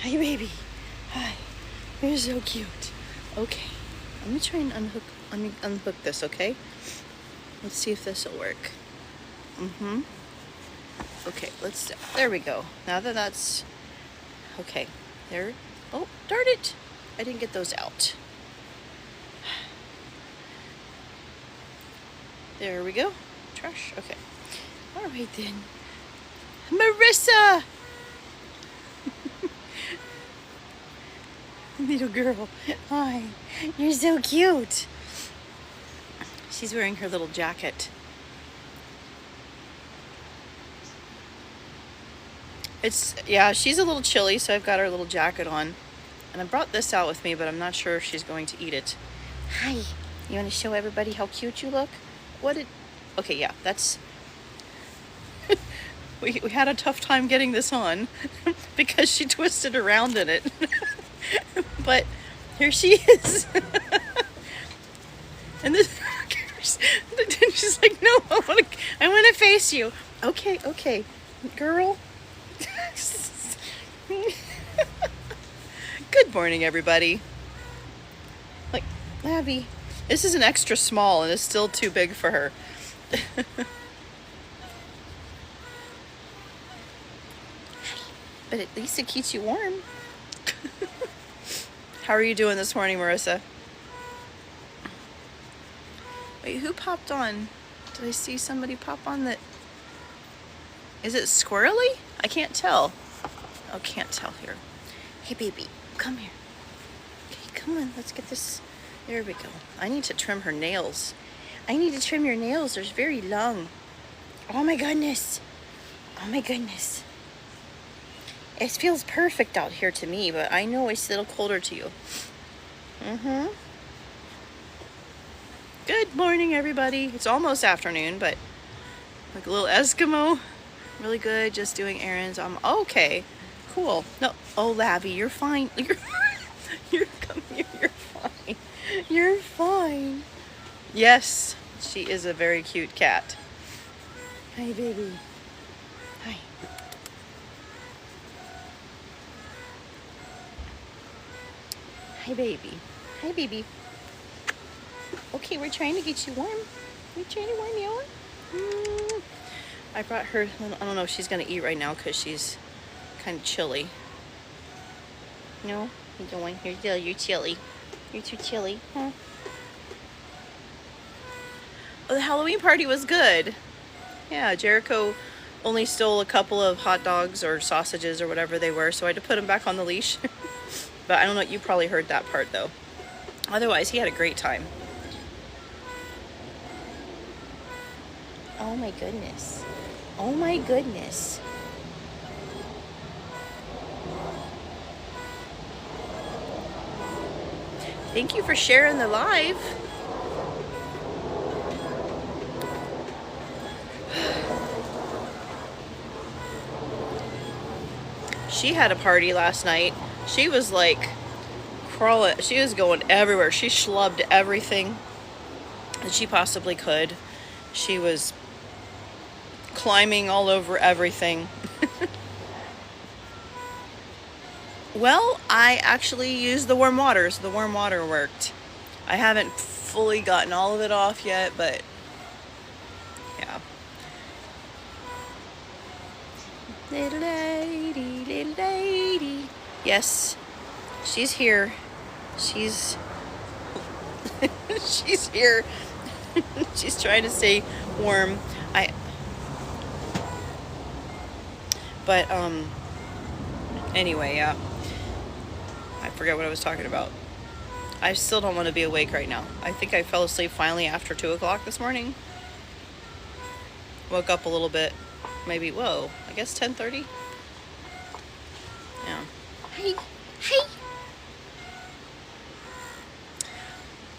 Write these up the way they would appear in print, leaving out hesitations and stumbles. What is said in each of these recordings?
Hi, baby. Hi. You're so cute. Okay. Let me try and unhook this, okay? Let's see if this will work. Okay, there we go. Now that that's, okay. There, oh, darn it. I didn't get those out. There we go. Trash, okay. All right then. Marissa! Little girl, hi. You're so cute. She's wearing her little jacket. Yeah, she's a little chilly, so I've got her little jacket on. And I brought this out with me, but I'm not sure if she's going to eat it. Hi. You want to show everybody how cute you look? Okay, yeah, that's... we had a tough time getting this on because she twisted around in it. But here she is. And this... she's like, no, I want to face you. Okay, girl. Good morning, everybody. Like, Abby, this is an extra small and it's still too big for her. But at least it keeps you warm. How are you doing this morning, Marissa? Wait, who popped on? Did I see somebody pop on that? Is it squirrely? I can't tell. Oh, can't tell here. Hey, baby, come here. Okay, come on, let's get this. There we go. I need to trim her nails. I need to trim your nails. They're very long. Oh my goodness. Oh my goodness. It feels perfect out here to me, but I know it's a little colder to you. Good morning, everybody. It's almost afternoon, but like a little Eskimo. Really good, just doing errands. Okay, cool. No, oh, Labby, you're fine. Come here, you're fine. You're fine. Yes, she is a very cute cat. Hi, baby. Hi. Hi, baby. Hi, baby. Okay, we're trying to get you warm. We're trying to warm you up. I brought her, I don't know if she's going to eat right now because she's kind of chilly. No? You don't want, you're chilly. You're too chilly, huh? Oh, the Halloween party was good. Yeah, Jericho only stole a couple of hot dogs or sausages or whatever they were, so I had to put him back on the leash. But I don't know, you probably heard that part though. Otherwise, he had a great time. Oh my goodness. Oh my goodness. Thank you for sharing the live. She had a party last night. She was like crawling. She was going everywhere. She schlubbed everything that she possibly could. She was climbing all over everything. Well, I actually used the warm water, so the warm water worked. I haven't fully gotten all of it off yet, but yeah. Little lady. Yes, she's here. She's she's here. She's trying to stay warm. Anyway, yeah. I forget what I was talking about. I still don't want to be awake right now. I think I fell asleep finally after 2 o'clock this morning. Woke up a little bit. Maybe, whoa, I guess 10:30? Yeah. Hey.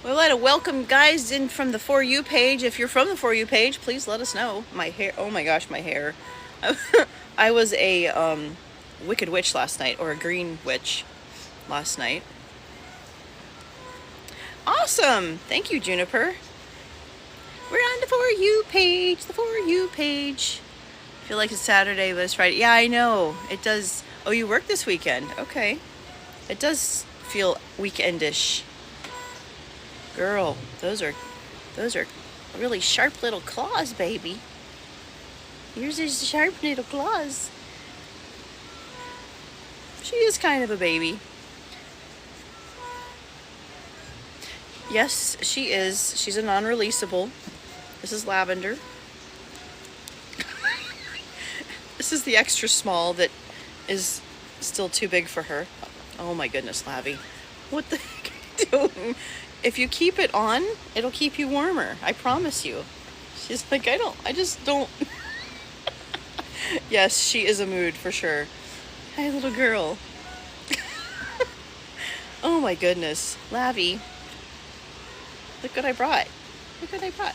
We'd like to welcome guys in from the For You page. If you're from the For You page, please let us know. My hair, oh my gosh, my hair. I was a wicked witch last night, or a green witch last night. Awesome! Thank you, Juniper. We're on the For You page, Feel like it's Saturday, but it's Friday. Yeah, I know. It does. Oh, you work this weekend. Okay. It does feel weekendish. Girl, those are really sharp little claws, baby. Yours is sharp little claws. She is kind of a baby. Yes, she is. She's a non-releasable. This is Lavender. This is the extra small that is still too big for her. Oh my goodness, Lavi. What the heck are you doing? If you keep it on, it'll keep you warmer. I promise you. She's like, I just don't. Yes, she is a mood for sure. Hi, little girl. Oh my goodness. Lavi. Look what I brought. Look what I brought.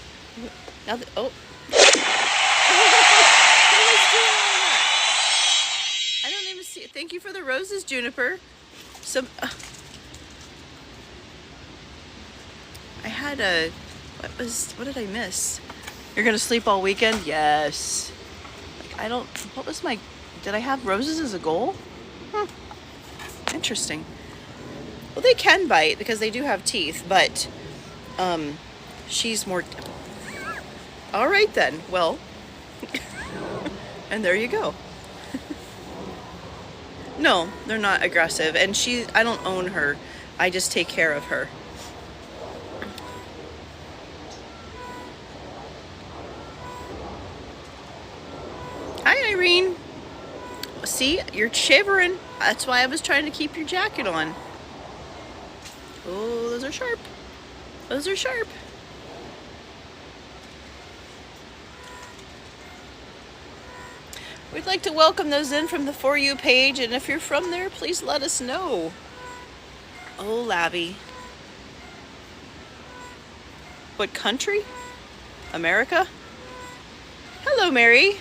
Now, oh. I don't even see it. Thank you for the roses, Juniper. Some. I had a. What did I miss? You're gonna sleep all weekend? Yes. Like, I don't. What was my. Did I have roses as a goal? Interesting. Well, they can bite because they do have teeth, but she's more. All right then. Well, and there you go. No, they're not aggressive, and I don't own her. I just take care of her. Hi, Irene. See, you're shivering. That's why I was trying to keep your jacket on. Oh, those are sharp. Those are sharp. We'd like to welcome those in from the For You page, and if you're from there, please let us know. Oh, Labby. What country? America? Hello, Mary.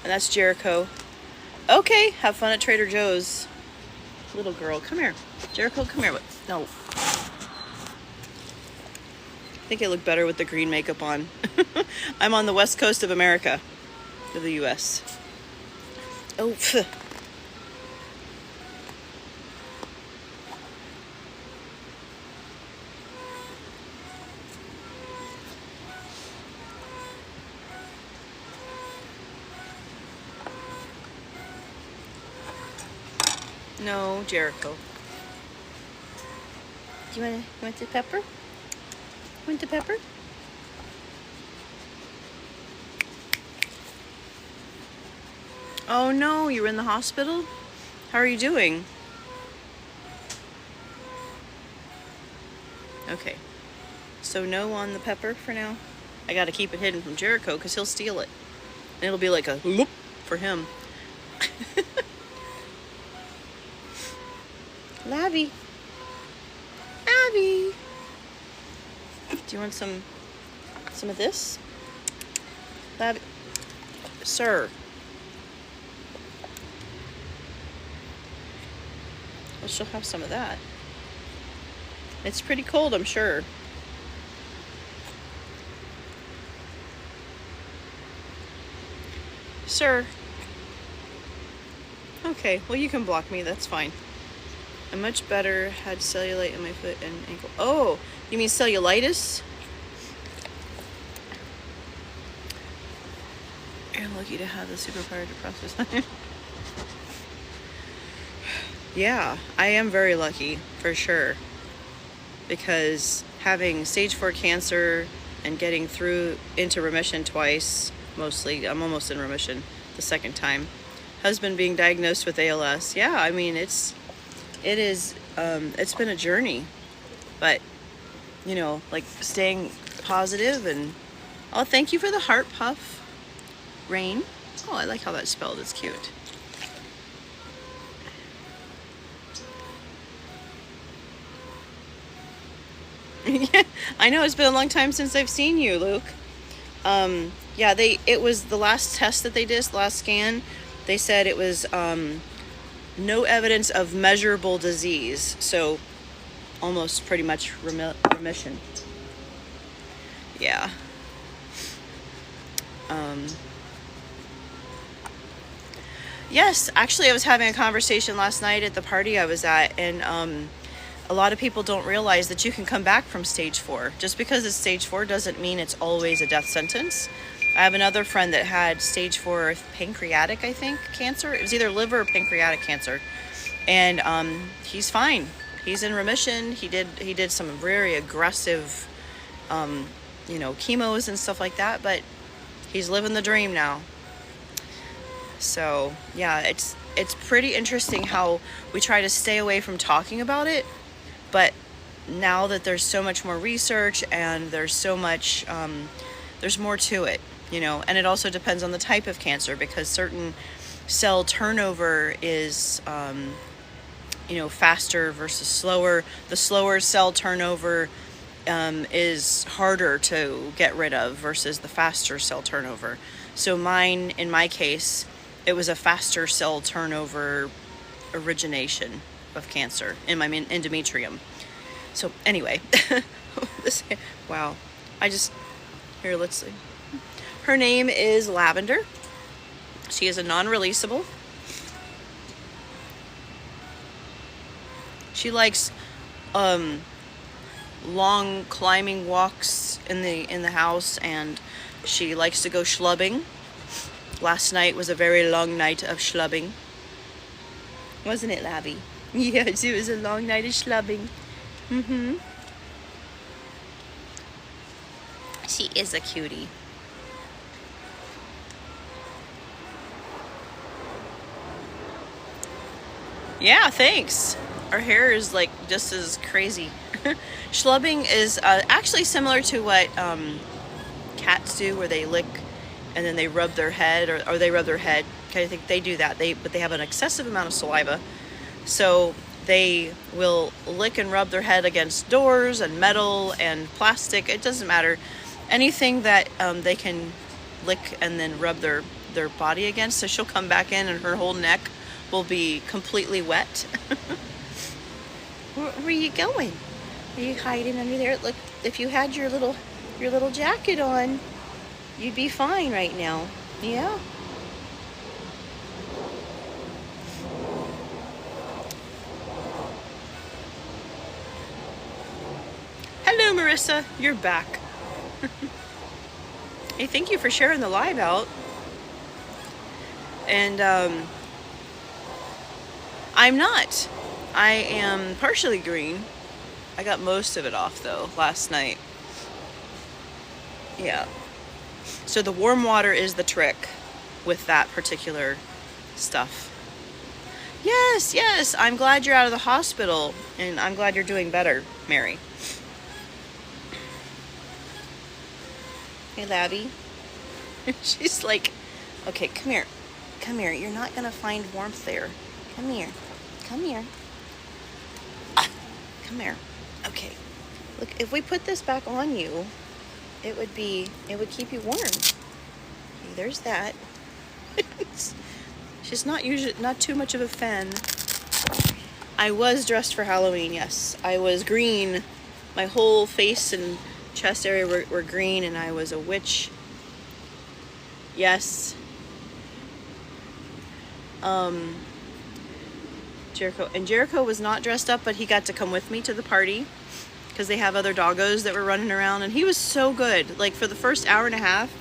And that's Jericho. Okay, have fun at Trader Joe's. Little girl, come here. Jericho, come here. No. I think I look better with the green makeup on. I'm on the west coast of America, of the U.S. Oh, phew. No, Jericho. Do you want the pepper? Want the pepper? Oh no, you were in the hospital? How are you doing? Okay. So no on the pepper for now. I gotta keep it hidden from Jericho because he'll steal it. And it'll be like a whoop for him. Labby. Abby. Do you want some of this? Labby. Sir. Well, she'll have some of that. It's pretty cold, I'm sure. Sir. Okay, well you can block me, that's fine. I'm much better, had cellulite in my foot and ankle. Oh, you mean cellulitis? You're lucky to have the superpower to process that. Yeah, I am very lucky, for sure. Because having stage 4 cancer and getting through into remission twice, mostly, I'm almost in remission the second time. Husband being diagnosed with ALS. Yeah, I mean, it's been a journey, but you know, like staying positive. And oh, thank you for the heart puff, Rain. Oh, I like how that's spelled. It's cute. Yeah, I know, it's been a long time since I've seen you, Luke. Yeah, it was the last test that they did, the last scan. They said it was no evidence of measurable disease, so almost pretty much remission. Yeah. Yes, actually, I was having a conversation last night at the party I was at, and a lot of people don't realize that you can come back from stage 4. Just because it's stage 4 doesn't mean it's always a death sentence. I have another friend that had stage 4 pancreatic, I think, cancer. It was either liver or pancreatic cancer, and he's fine. He's in remission. He did some very aggressive, chemos and stuff like that, but he's living the dream now. So yeah, it's pretty interesting how we try to stay away from talking about it, but now that there's so much more research and there's so much, there's more to it, and it also depends on the type of cancer, because certain cell turnover is, faster versus slower. The slower cell turnover is harder to get rid of versus the faster cell turnover. So in my case, it was a faster cell turnover origination of cancer in my endometrium. So anyway, wow. Here, let's see. Her name is Lavender. She is a non-releasable. She likes long climbing walks in the house, and she likes to go schlubbing. Last night was a very long night of schlubbing. Wasn't it, Labby? Yes, it was a long night of schlubbing. She is a cutie. Yeah, thanks. Our hair is like just as crazy. Schlubbing is actually similar to what cats do, where they lick and then they rub their head, or they rub their head. I think they do that. But they have an excessive amount of saliva, so they will lick and rub their head against doors and metal and plastic. It doesn't matter. Anything that they can lick and then rub their body against. So she'll come back in and her whole neck will be completely wet. Where are you going? Are you hiding under there? Look, if you had your little jacket on, you'd be fine right now. Yeah. Hello, Marissa. You're back. Hey, thank you for sharing the live out. And I'm not. I am partially green. I got most of it off though last night. Yeah. So the warm water is the trick with that particular stuff. Yes. I'm glad you're out of the hospital, and I'm glad you're doing better, Mary. Hey, Labby. She's like, okay, come here. You're not gonna find warmth there. Come here. Come here. Okay. Look, if we put this back on you, it would keep you warm. Okay, there's that. She's not too much of a fan. I was dressed for Halloween, yes. I was green. My whole face and chest area were green, and I was a witch. Yes. Jericho was not dressed up, but he got to come with me to the party because they have other doggos that were running around, and he was so good. Like, for the first hour and a half,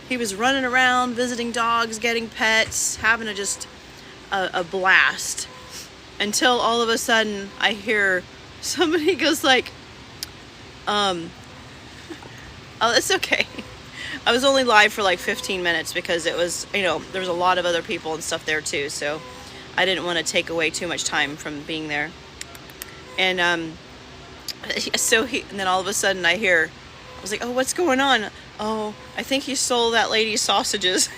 he was running around, visiting dogs, getting pets, having a blast, until all of a sudden I hear somebody goes like, oh, it's okay. I was only live for like 15 minutes because it was, there was a lot of other people and stuff there too, so I didn't want to take away too much time from being there. And and then all of a sudden I was like, oh, what's going on? Oh, I think he stole that lady's sausages.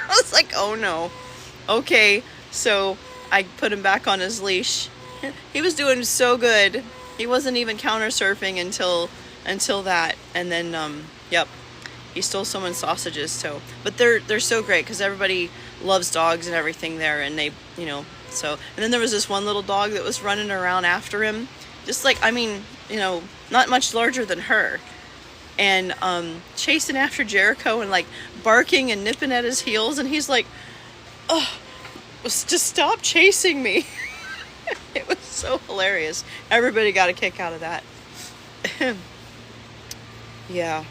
I was like, oh no. Okay, so I put him back on his leash. He was doing so good. He wasn't even counter surfing until that, and then he stole someone's sausages. So, but they're so great because everybody loves dogs and everything there, and they, so. And then there was this one little dog that was running around after him, just like, not much larger than her. and chasing after Jericho and like barking and nipping at his heels, and he's like, oh, just stop chasing me. It was so hilarious. Everybody got a kick out of that. Yeah.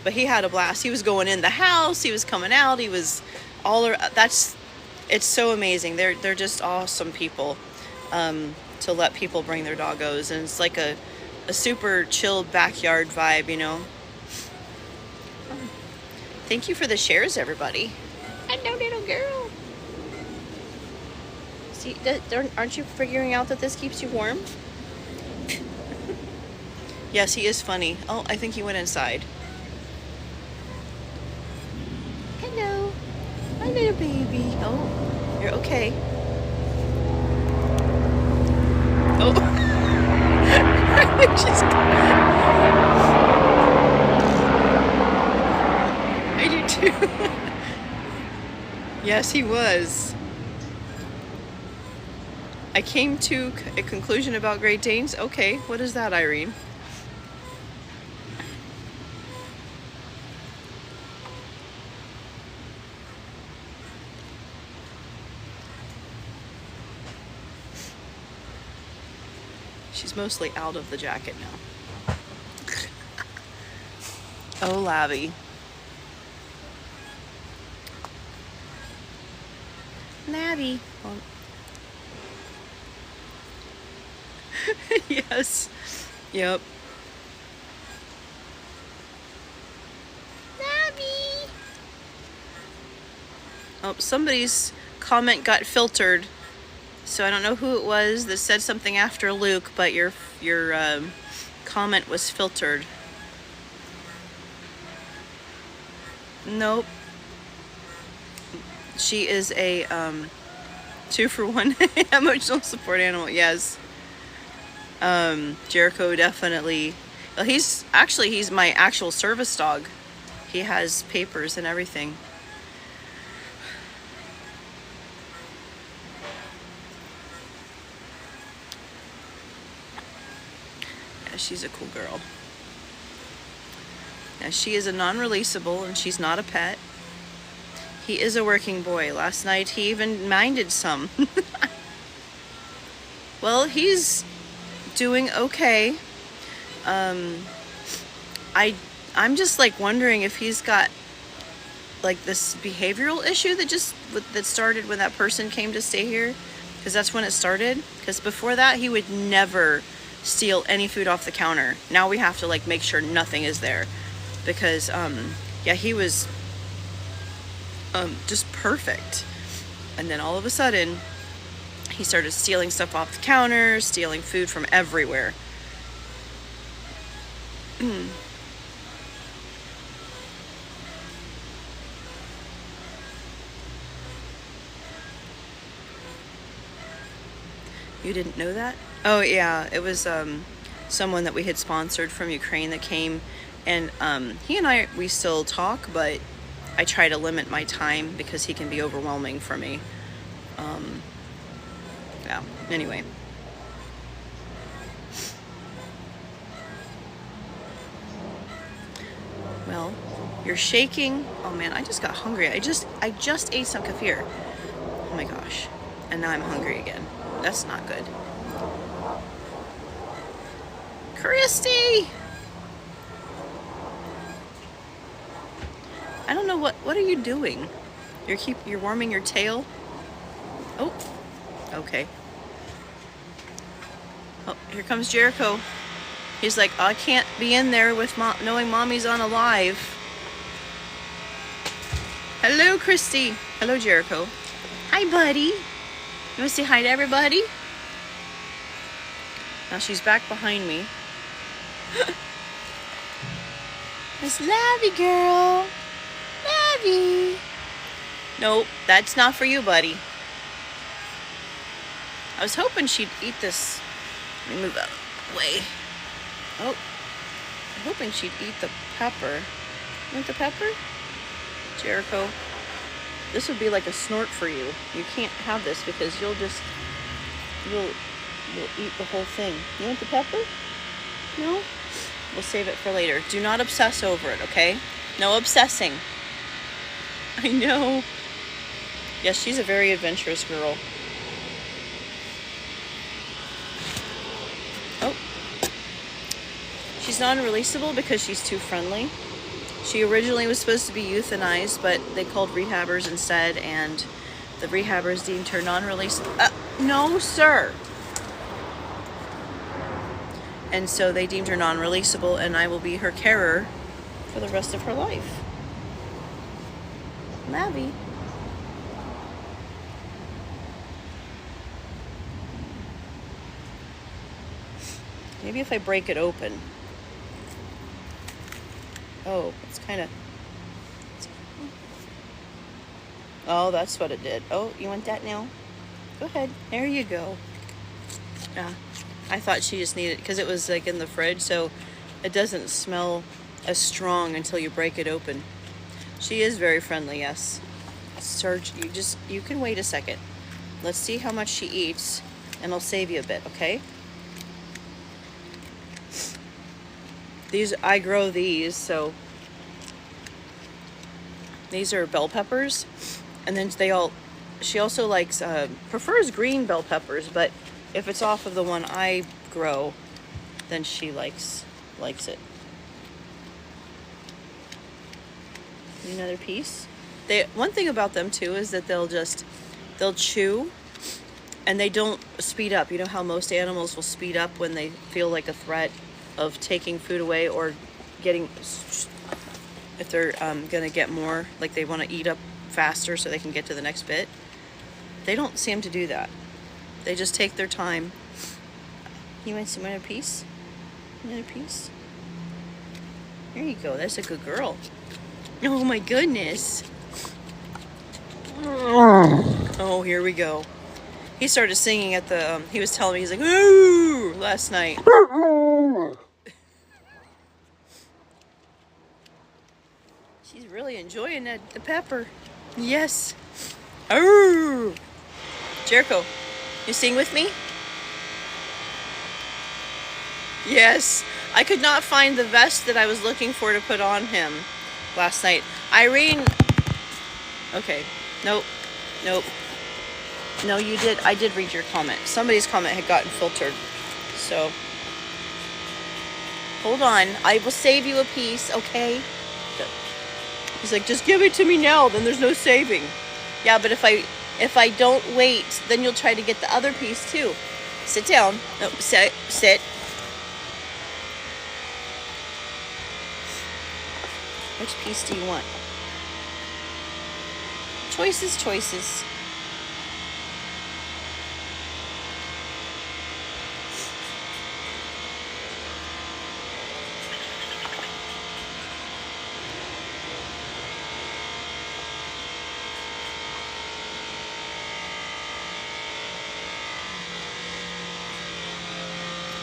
But he had a blast. He was going in the house, he was coming out, he was all around. It's so amazing. They're just awesome people, to let people bring their doggos, and it's like a super chilled backyard vibe, you know. Thank you for the shares, everybody. Hello, little girl. See, aren't you figuring out that this keeps you warm? Yes, he is funny. Oh, I think he went inside. Hello. Hi, little baby. Oh, you're okay. Oh. I do too. Yes, he was. I came to a conclusion about Great Danes. Okay, what is that, Irene? She's mostly out of the jacket now. Oh, Labby. Labby. Oh. Yes. Yep. Labby. Oh, somebody's comment got filtered. So I don't know who it was that said something after Luke, but your comment was filtered. Nope. She is a 2-for-1 emotional support animal. Yes. Jericho definitely. Well, he's my actual service dog. He has papers and everything. She's a cool girl. Now, she is a non-releasable, and she's not a pet. He is a working boy. Last night he even minded some. Well, he's doing okay. I'm just like wondering if he's got like this behavioral issue that started when that person came to stay here, because that's when it started. Because before that, he would never steal any food off the counter. Now we have to like make sure nothing is there, because yeah, he was just perfect. And then all of a sudden he started stealing stuff off the counter, stealing food from everywhere. You didn't know that? Oh yeah, it was someone that we had sponsored from Ukraine that came, and he and we still talk, but I try to limit my time because he can be overwhelming for me. Yeah, anyway. Well, you're shaking. Oh man, I just got hungry. I just ate some kefir. Oh my gosh. And now I'm hungry again. That's not good. Christy! I don't know what are you doing? You're warming your tail? Oh. Okay. Oh, here comes Jericho. He's like, I can't be in there with knowing mommy's on a live. Hello, Christy. Hello, Jericho. Hi, buddy. You want to say hi to everybody? Now she's back behind me. Miss Labby girl. Labby. Nope, that's not for you, buddy. I was hoping she'd eat this. Let me move out of the way. Oh, I'm hoping she'd eat the pepper. You want the pepper? Jericho, this would be like a snort for you. You can't have this because you'll eat the whole thing. You want the pepper? No? We'll save it for later. Do not obsess over it, okay? No obsessing. I know. Yes, she's a very adventurous girl. Oh. She's non-releasable because she's too friendly. She originally was supposed to be euthanized, but they called rehabbers instead, and the rehabbers deemed her non-releasable. No, sir. And so they deemed her non-releasable, and I will be her carer for the rest of her life. Labby. Maybe if I break it open. Oh, it's kind of... Oh, that's what it did. Oh, you want that now? Go ahead. There you go. Yeah. I thought she just needed... Because it was like in the fridge, so it doesn't smell as strong until you break it open. She is very friendly, yes. Serge, you can wait a second. Let's see how much she eats, and I'll save you a bit, okay? I grow these, so these are bell peppers, and then she also likes, prefers green bell peppers, but if it's off of the one I grow, then she likes it. Need another piece? One thing about them too is that they'll chew, and they don't speed up. You know how most animals will speed up when they feel like a threat of taking food away or getting, if they're gonna get more, like they want to eat up faster so they can get to the next bit. They don't seem to do that. They just take their time. You want some other piece? Another piece? There you go. That's a good girl. Oh my goodness. Oh, here we go. He started singing at the, he was telling me, he's like, ooh, last night. She's really enjoying the pepper. Yes. Ooh. Jericho, you sing with me? Yes. I could not find the vest that I was looking for to put on him last night. Irene. Okay. Nope. No, you did. I did read your comment. Somebody's comment had gotten filtered. So, hold on. I will save you a piece, okay? He's like, just give it to me now, then there's no saving. Yeah, but if I don't wait, then you'll try to get the other piece too. Sit down. No, sit. Which piece do you want? Choices.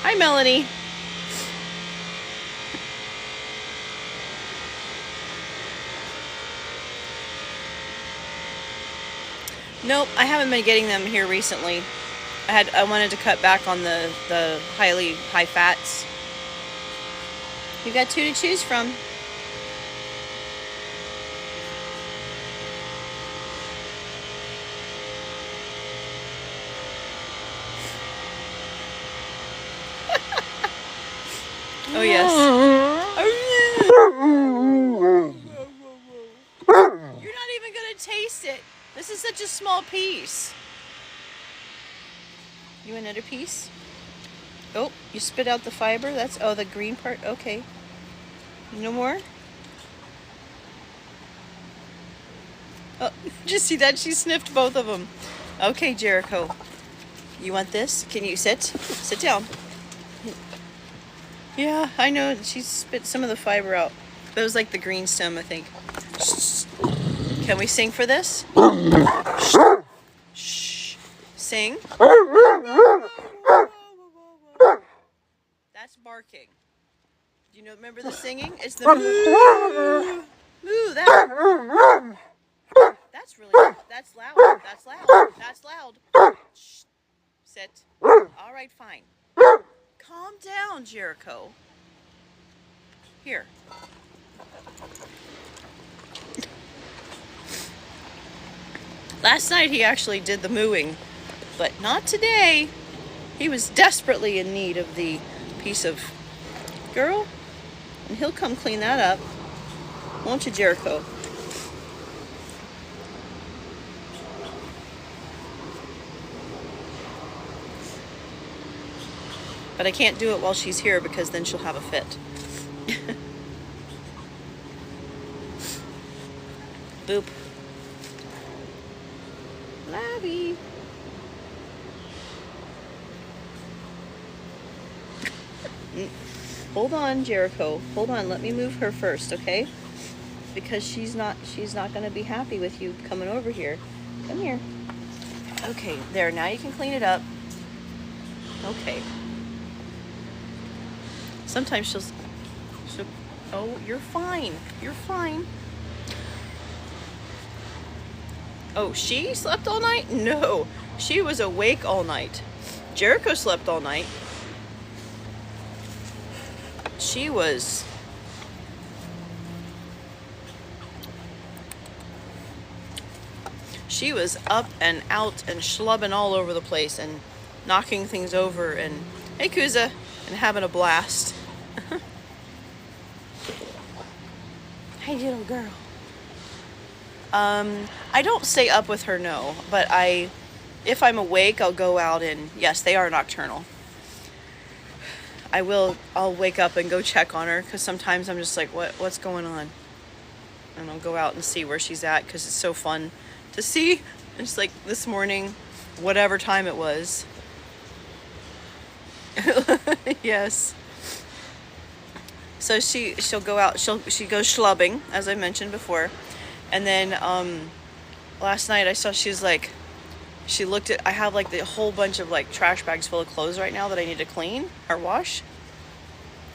Hi, Melanie. Nope, I haven't been getting them here recently. I wanted to cut back on the high fats. You got 2 to choose from. Oh yes. You're not even gonna taste it. This is such a small piece. You want another piece? Oh, you spit out the fiber? That's, oh, the green part? Okay. No more? Oh, did you see that? She sniffed both of them. Okay, Jericho. You want this? Can you sit? Sit down. Yeah, I know. She spit some of the fiber out. That was like the green stem, I think. Can we sing for this? Shh. Sing. That's barking. Do you know? Remember the singing? It's the moo. Moo. That's really. That's loud. That's loud. That's loud. Shh. Sit. All right, fine. Calm down, Jericho. Here. Last night he actually did the mooing, but not today. He was desperately in need of the piece of girl, and he'll come clean that up. Won't you, Jericho? But I can't do it while she's here because then she'll have a fit. Boop. Labby. Hold on, Jericho. Hold on. Let me move her first, okay? Because she's not going to be happy with you coming over here. Come here. Okay, there. Now you can clean it up. Okay. Sometimes she'll oh, you're fine. You're fine. Oh, she slept all night? No, she was awake all night. Jericho slept all night. She was up and out and schlubbing all over the place and knocking things over and, hey Kuza, and having a blast. Hey little girl. I don't stay up with her, no, but if I'm awake, I'll go out and, yes, they are nocturnal. I'll wake up and go check on her, because sometimes I'm just like, what's going on? And I'll go out and see where she's at, because it's so fun to see. It's like this morning, whatever time it was. Yes. So she'll go out, she goes schlubbing, as I mentioned before. And then last night I saw she looked at, I have like the whole bunch of like trash bags full of clothes right now that I need to clean or wash.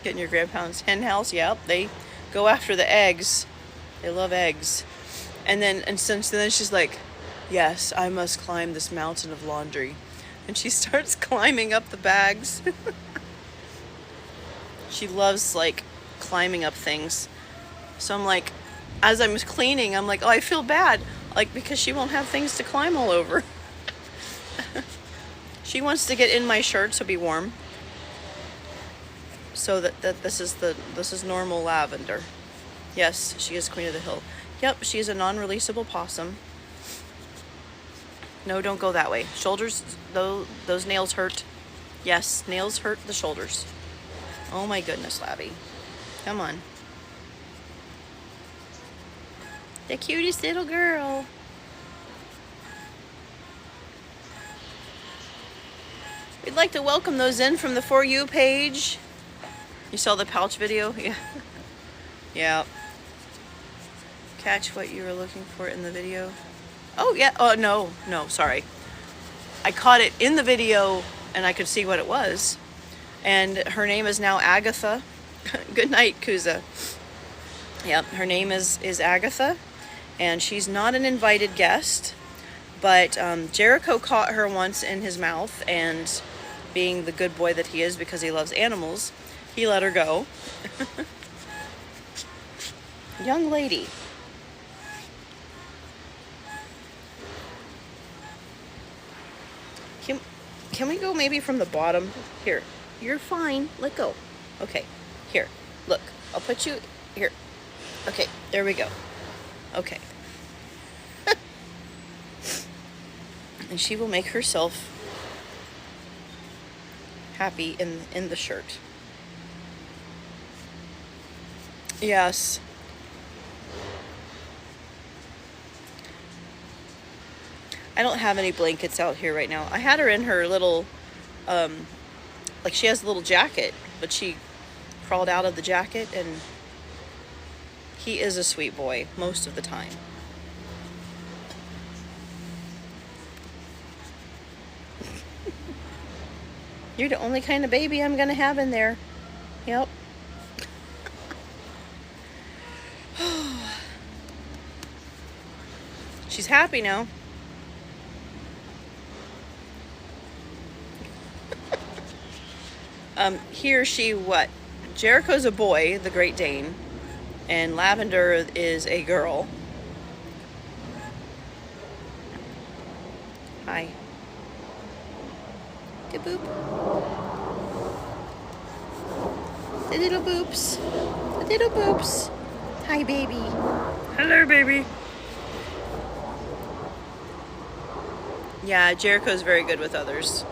Getting your grandparents' hen house, yep, they go after the eggs. They love eggs. And then she's like, yes, I must climb this mountain of laundry. And she starts climbing up the bags. She loves like climbing up things. So I'm like, as I'm cleaning, I'm like, oh, I feel bad. Like, because she won't have things to climb all over. She wants to get in my shirt to be warm. So that this is normal lavender. Yes, she is Queen of the Hill. Yep, she's a non-releasable possum. No, don't go that way. Shoulders, those nails hurt. Yes, nails hurt the shoulders. Oh my goodness, Labby. Come on. The cutest little girl. We'd like to welcome those in from the For You page. You saw the pouch video? Yeah. Yeah. Catch what you were looking for in the video. Oh, yeah. Oh, no, sorry. I caught it in the video and I could see what it was. And her name is now Agatha. Good night, Kuza. Yep, her name is Agatha. And she's not an invited guest. But Jericho caught her once in his mouth, and being the good boy that he is because he loves animals, he let her go. Young lady. Can we go maybe from the bottom? Here. You're fine. Let go. Okay. Here. Look. I'll put you here. Okay. There we go. Okay. And she will make herself happy in the shirt. Yes. I don't have any blankets out here right now. I had her in her little, like she has a little jacket, but she crawled out of the jacket, and he is a sweet boy most of the time. You're the only kind of baby I'm gonna have in there. Yep. She's happy now. He or she what? Jericho's a boy, the Great Dane, and Lavender is a girl. Hi. The boop. The little boops. The little boops. Hi, baby. Hello, baby. Yeah, Jericho's very good with others.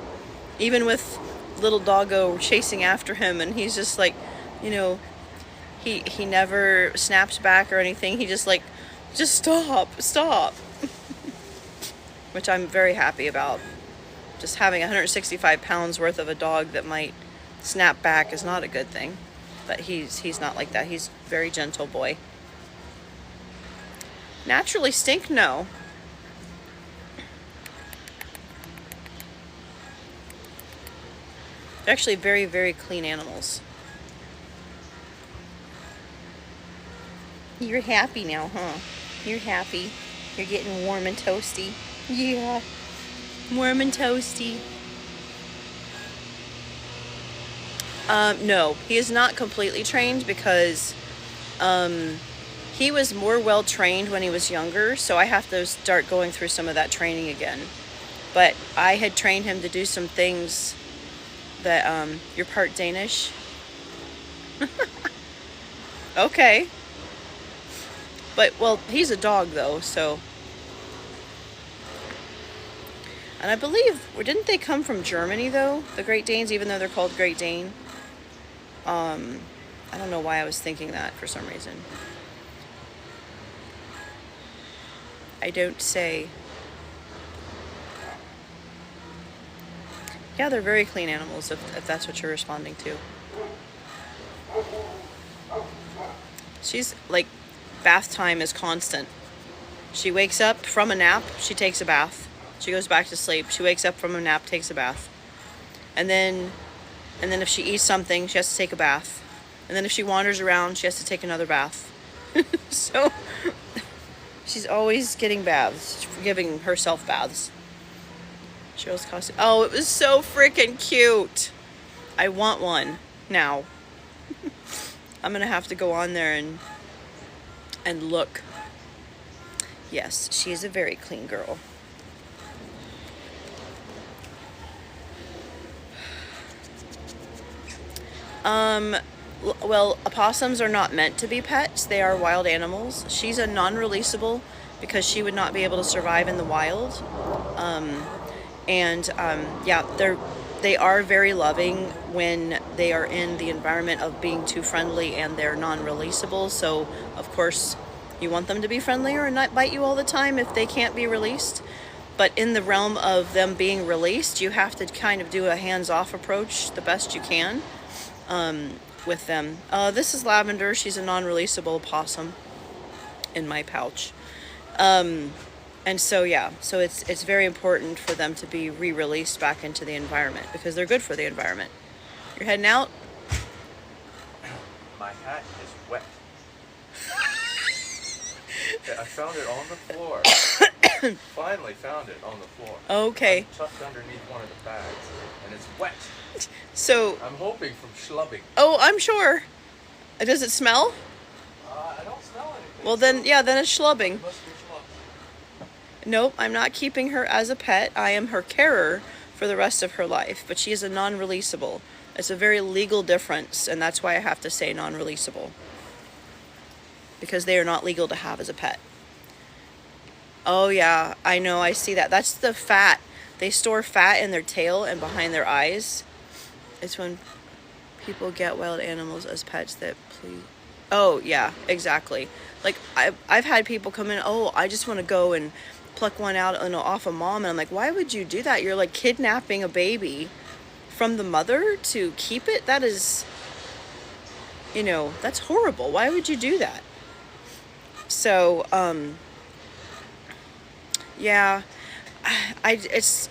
Even with little doggo chasing after him, and he's just like, you know, he never snaps back or anything. He just like, just stop. Which I'm very happy about. Just having 165 pounds worth of a dog that might snap back is not a good thing. But he's not like that. He's a very gentle boy. Naturally stink? No. They're actually very, very clean animals. You're happy now, huh? You're happy. You're getting warm and toasty. Yeah. Warm and toasty. No, he is not completely trained because he was more well trained when he was younger, so I have to start going through some of that training again. But I had trained him to do some things that, you're part Danish? Okay. But, well, he's a dog though, so. And I believe, didn't they come from Germany though, the Great Danes, even though they're called Great Dane? I don't know why I was thinking that for some reason. I don't say. Yeah, they're very clean animals, if that's what you're responding to. She's like, bath time is constant. She wakes up from a nap, she takes a bath. She goes back to sleep. She wakes up from a nap, takes a bath. And then if she eats something, she has to take a bath. And then if she wanders around, she has to take another bath. So she's always getting baths, giving herself baths. Cheryl's costume. Oh, it was so freaking cute. I want one now. I'm gonna have to go on there and look. Yes, she is a very clean girl. Well, opossums are not meant to be pets. They are wild animals. She's a non-releasable because she would not be able to survive in the wild. Yeah, they are very loving when they are in the environment of being too friendly, and they're non-releasable. So, of course, you want them to be friendly or not bite you all the time if they can't be released. But in the realm of them being released, you have to kind of do a hands-off approach the best you can with them. This is Lavender. She's a non-releasable opossum in my pouch. And so, yeah, so it's very important for them to be re-released back into the environment because they're good for the environment. You're heading out? My hat is wet. I found it on the floor. Finally found it on the floor. Okay. I'm tucked underneath one of the bags, and it's wet. So. I'm hoping from schlubbing. Oh, I'm sure. Does it smell? I don't smell anything. Well, then, yeah, then it's schlubbing. It must be schlub. Nope, I'm not keeping her as a pet. I am her carer for the rest of her life, but she is a non-releasable. It's a very legal difference, and that's why I have to say non-releasable. Because they are not legal to have as a pet. Oh yeah, I know, I see that. That's the fat. They store fat in their tail and behind their eyes. It's when people get wild animals as pets that please. Oh yeah, exactly. Like I've had people come in, oh, I just want to go and pluck one out and off a mom, and I'm like, why would you do that? You're like kidnapping a baby from the mother to keep it? That is, you know, that's horrible. Why would you do that? So, yeah, it's,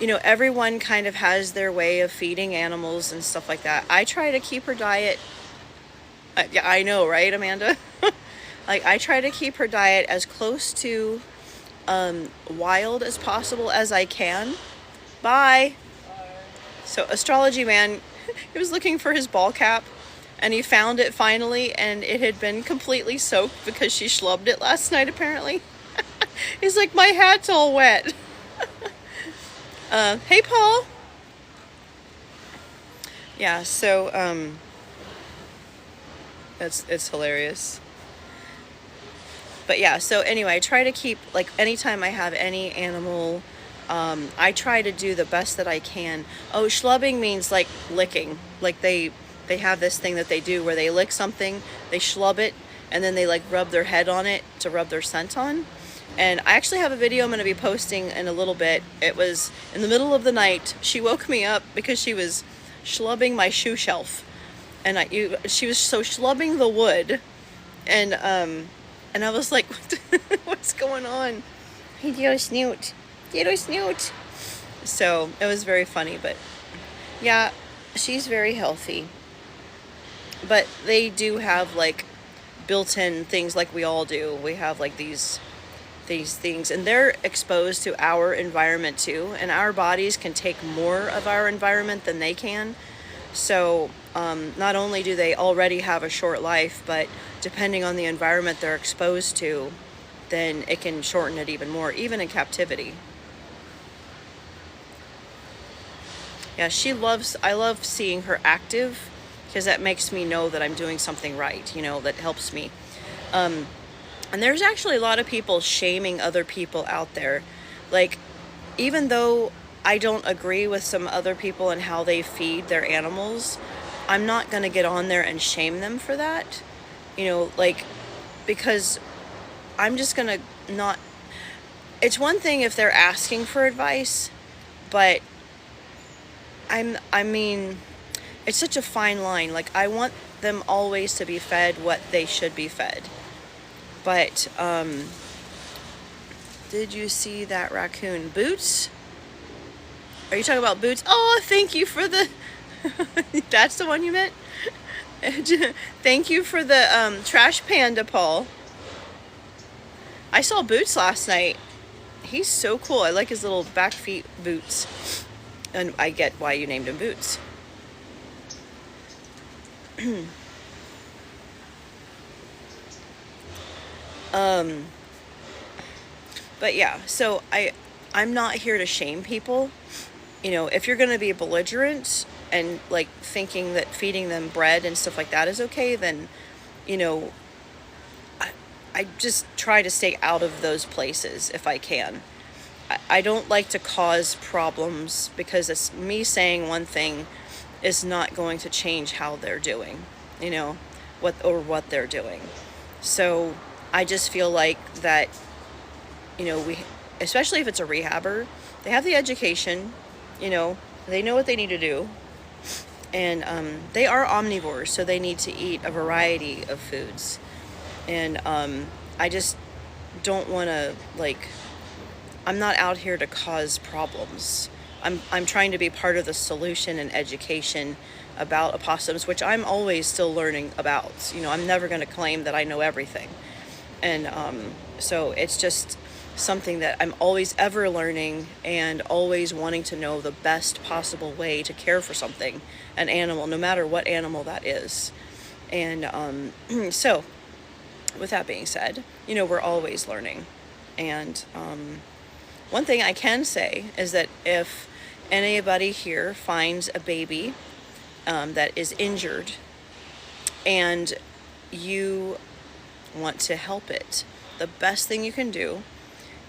you know, everyone kind of has their way of feeding animals and stuff like that. I try to keep her diet, yeah, I know, right, Amanda? Like, I try to keep her diet as close to wild as possible as I can. Bye. So, Astrology Man, he was looking for his ball cap. and he found it finally, and it had been completely soaked because she schlubbed it last night apparently. He's like, my hat's all wet. Hey Paul. Yeah, so it's hilarious. But yeah, so anyway, I try to keep, like, anytime I have any animal, I try to do the best that I can. Oh, schlubbing means like licking. Like they have this thing that they do where they lick something, they schlub it, and then they like rub their head on it to rub their scent on. And I actually have a video I'm going to be posting in a little bit. It was in the middle of the night. She woke me up because she was schlubbing my shoe shelf, and she was so schlubbing the wood, and I was like, what's going on? Hey, little snoot. Little snoot. So it was very funny, but yeah, she's very healthy. But they do have like built-in things like we all do. We have like these things, and they're exposed to our environment too, and our bodies can take more of our environment than they can. So not only do they already have a short life, but depending on the environment they're exposed to, then it can shorten it even more, even in captivity. Yeah, I love seeing her active, because that makes me know that I'm doing something right, that helps me. And there's actually a lot of people shaming other people out there. Like, even though I don't agree with some other people and how they feed their animals, I'm not going to get on there and shame them for that. Like, because I'm just going to not... It's one thing if they're asking for advice, but I mean, it's such a fine line. Like, I want them always to be fed what they should be fed. But, did you see that raccoon? Boots? Are you talking about Boots? Oh, thank you for the... That's the one you meant? Thank you for the trash panda, Paul. I saw Boots last night. He's so cool. I like his little back feet boots. And I get why you named him Boots. But yeah, so I'm not here to shame people. If you're going to be belligerent and like thinking that feeding them bread and stuff like that is okay, then, I just try to stay out of those places if I can. I don't like to cause problems, because it's me saying one thing is not going to change how they're doing, what they're doing. So I just feel like that, we, especially if it's a rehabber, they have the education, they know what they need to do, and they are omnivores, so they need to eat a variety of foods. And I just don't want to, like, I'm not out here to cause problems. I'm trying to be part of the solution and education about opossums, which I'm always still learning about. I'm never going to claim that I know everything. And so it's just something that I'm always ever learning, and always wanting to know the best possible way to care for something, an animal, no matter what animal that is. And so with that being said, we're always learning. And one thing I can say is that if anybody here finds a baby that is injured and you want to help it, the best thing you can do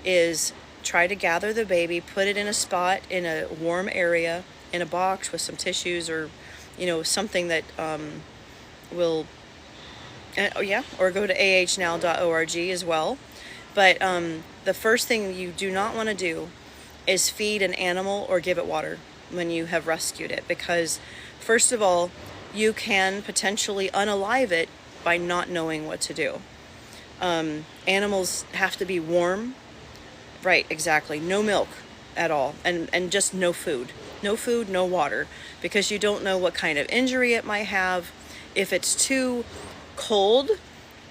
is try to gather the baby, put it in a spot in a warm area, in a box with some tissues, or something that will or go to ahnow.org as well. But the first thing you do not want to do is feed an animal or give it water when you have rescued it, because first of all, you can potentially unalive it by not knowing what to do. Animals have to be warm. Right, exactly. No milk at all, and just no food. No food, no water, because you don't know what kind of injury it might have. If it's too cold,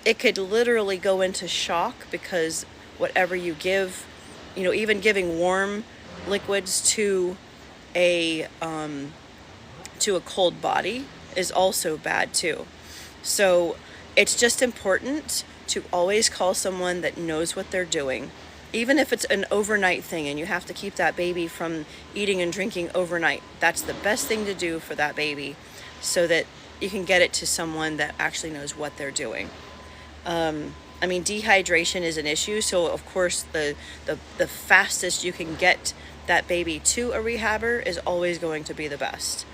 it could literally go into shock, because whatever you give, even giving warm liquids to a cold body, is also bad too. So it's just important to always call someone that knows what they're doing. Even if it's an overnight thing and you have to keep that baby from eating and drinking overnight, that's the best thing to do for that baby so that you can get it to someone that actually knows what they're doing. I mean, dehydration is an issue, so of course the fastest you can get that baby to a rehabber is always going to be the best.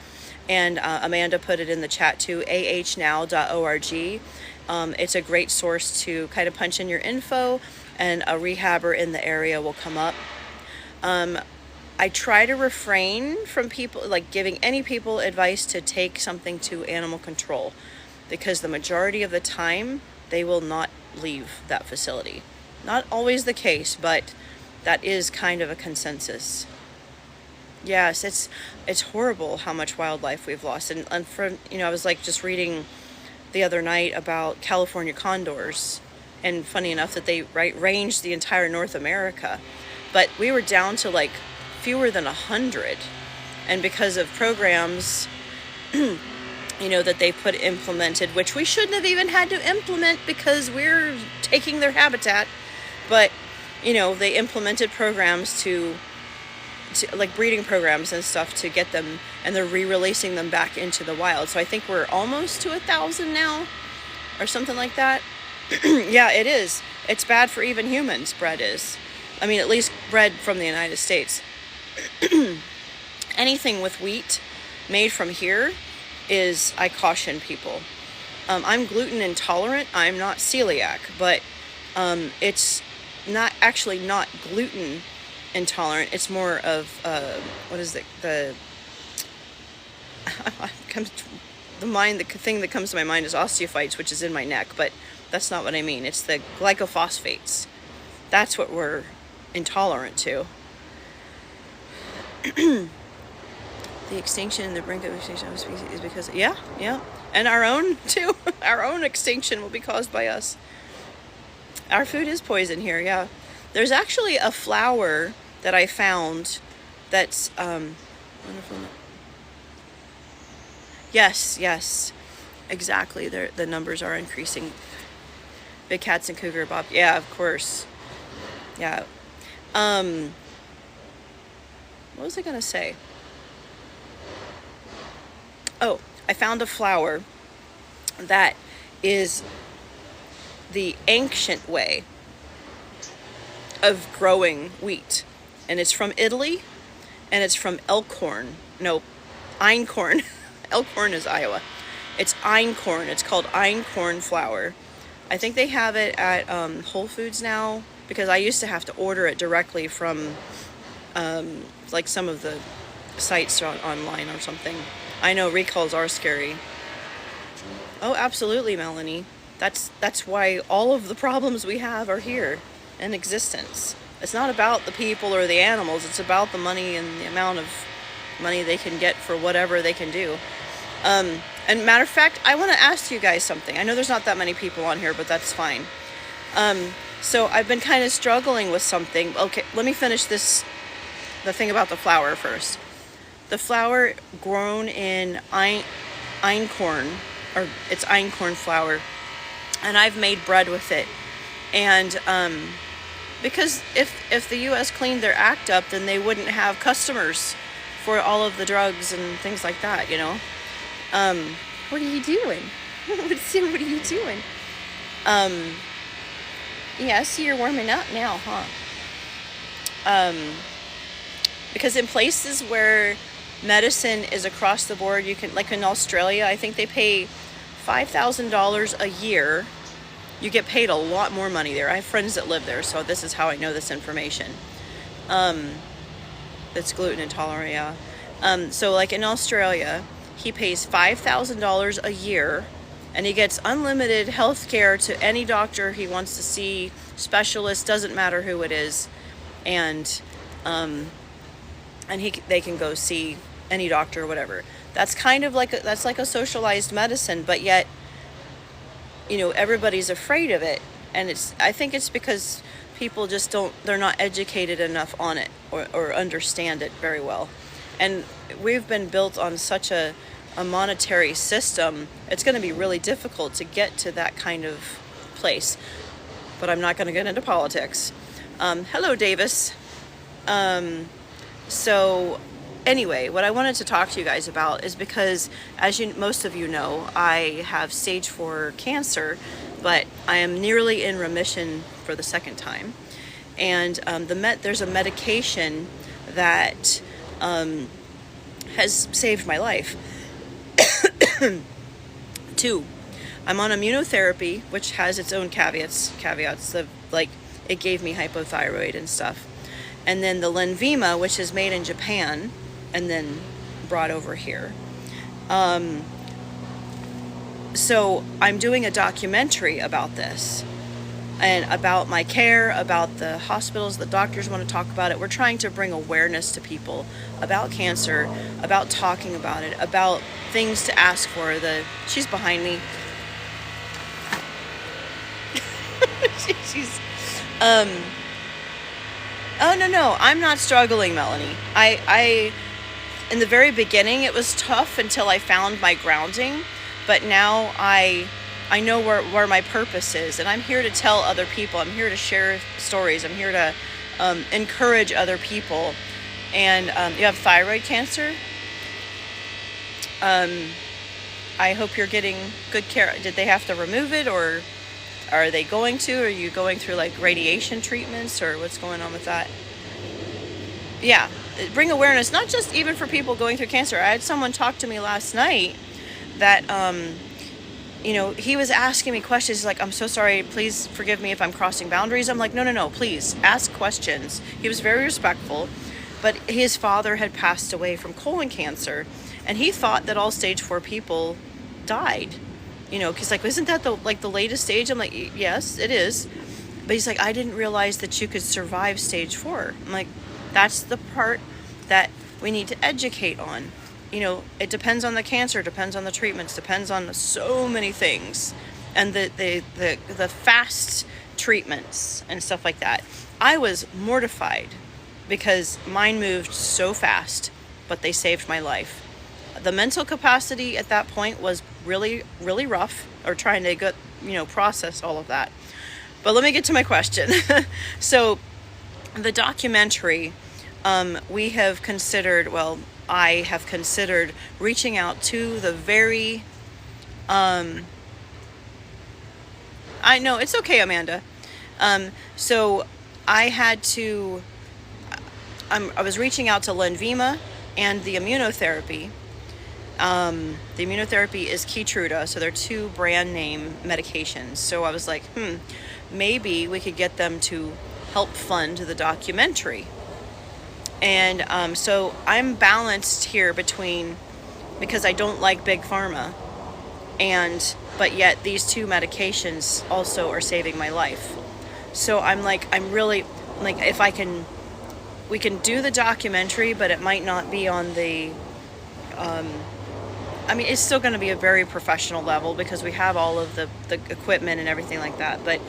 And Amanda put it in the chat too, ahnow.org. It's a great source to kind of punch in your info, and a rehabber in the area will come up. I try to refrain from people, like giving any people advice to take something to animal control, because the majority of the time they will not leave that facility. Not always the case, but that is kind of a consensus. Yes, it's horrible how much wildlife we've lost. And from, I was like just reading the other night about California condors, and funny enough that they ranged the entire North America, but we were down to like fewer than 100, and because of programs that they implemented, which we shouldn't have even had to implement because we're taking their habitat, but they implemented programs to like breeding programs and stuff to get them, and they're re-releasing them back into the wild. So I think we're almost to 1,000 now or something like that. Yeah, it is. It's bad for even humans, bred is. I mean, at least bred from the United States. Anything with wheat made from here is, I caution people. I'm gluten intolerant. I'm not celiac, but it's not gluten intolerant. It's more of what is it? The thing that comes to my mind is osteophytes, which is in my neck, but that's not what I mean. It's the glycophosphates. That's what we're intolerant to. The extinction and the brink of extinction of a species is because, yeah, and our own too. Our own extinction will be caused by us. Our food is poison here, yeah. There's actually a flower that I found that's wonderful. Yes, exactly. The numbers are increasing. Big cats and cougar bob. Yeah, of course. Yeah. What was I gonna say? Oh, I found a flower that is the ancient way of growing wheat, and it's from Italy, and it's from einkorn. Elkhorn is Iowa. It's einkorn. It's called einkorn flour. I think they have it at Whole Foods now, because I used to have to order it directly from like some of the sites online or something. I know recalls are scary. Oh, absolutely, Melanie. That's why all of the problems we have are here in existence. It's not about the people or the animals. It's about the money and the amount of money they can get for whatever they can do. And matter of fact, I want to ask you guys something. I know there's not that many people on here, but that's fine. So I've been kind of struggling with something. Okay, let me finish the thing about the flour first. The flour grown in einkorn, or it's einkorn flour, and I've made bread with it. And because if the U.S. cleaned their act up, then they wouldn't have customers for all of the drugs and things like that, What are you doing? What are you doing? Yeah, I see you're warming up now, huh? Because in places where medicine is across the board, you can, like in Australia, I think they pay $5,000 a year. You get paid a lot more money there. I have friends that live there, so this is how I know this information. That's gluten intolerant, yeah. So like in Australia, he pays $5,000 a year, and he gets unlimited health care to any doctor he wants to see, specialist, doesn't matter who it is, and they can go see any doctor or whatever. That's kind of like a socialized medicine, but yet, everybody's afraid of it, and I think it's because people just they're not educated enough on it or understand it very well. And we've been built on such a a monetary system, it's going to be really difficult to get to that kind of place. But I'm not going to get into politics. Hello, Davis. So anyway, what I wanted to talk to you guys about is because, as most of you know, I have stage 4 cancer, but I am nearly in remission for the second time. And there's a medication that has saved my life. Two, I'm on immunotherapy, which has its own caveats. Like, it gave me hypothyroid and stuff. And then the Lenvima, which is made in Japan and then brought over here. So I'm doing a documentary about this and about my care, about the hospitals. The doctors want to talk about it. We're trying to bring awareness to people about cancer, about talking about it, about things to ask for. She's behind me. She's oh no, I'm not struggling, Melanie. I in the very beginning it was tough until I found my grounding, but now I know where my purpose is, and I'm here to tell other people. I'm here to share stories. I'm here to encourage other people. And you have thyroid cancer. I hope you're getting good care. Did they have to remove it, or are they going to? Are you going through like radiation treatments, or what's going on with that? Yeah, bring awareness, not just even for people going through cancer. I had someone talk to me last night that, he was asking me questions. He's like, I'm so sorry, please forgive me if I'm crossing boundaries. I'm like, no, please ask questions. He was very respectful, but his father had passed away from colon cancer, and he thought that all stage 4 people died. Because like, isn't that the latest stage? I'm like, yes, it is. But he's like, I didn't realize that you could survive stage 4. I'm like, that's the part that we need to educate on. It depends on the cancer, depends on the treatments, depends on so many things, and the fast treatments and stuff like that. I was mortified because mine moved so fast, but they saved my life. The mental capacity at that point was really, really rough, or trying to get, process all of that. But let me get to my question. So the documentary, we have considered, I have considered reaching out to the very, I know, it's okay, Amanda. So I had to, I was reaching out to Lenvima and the immunotherapy. The immunotherapy is Keytruda, so they're 2 brand name medications. So I was like, maybe we could get them to help fund the documentary. And so I'm balanced here because I don't like big pharma, but yet these 2 medications also are saving my life. So I'm really if we can do the documentary, but it might not be on the, it's still going to be a very professional level because we have all of the equipment and everything like that. But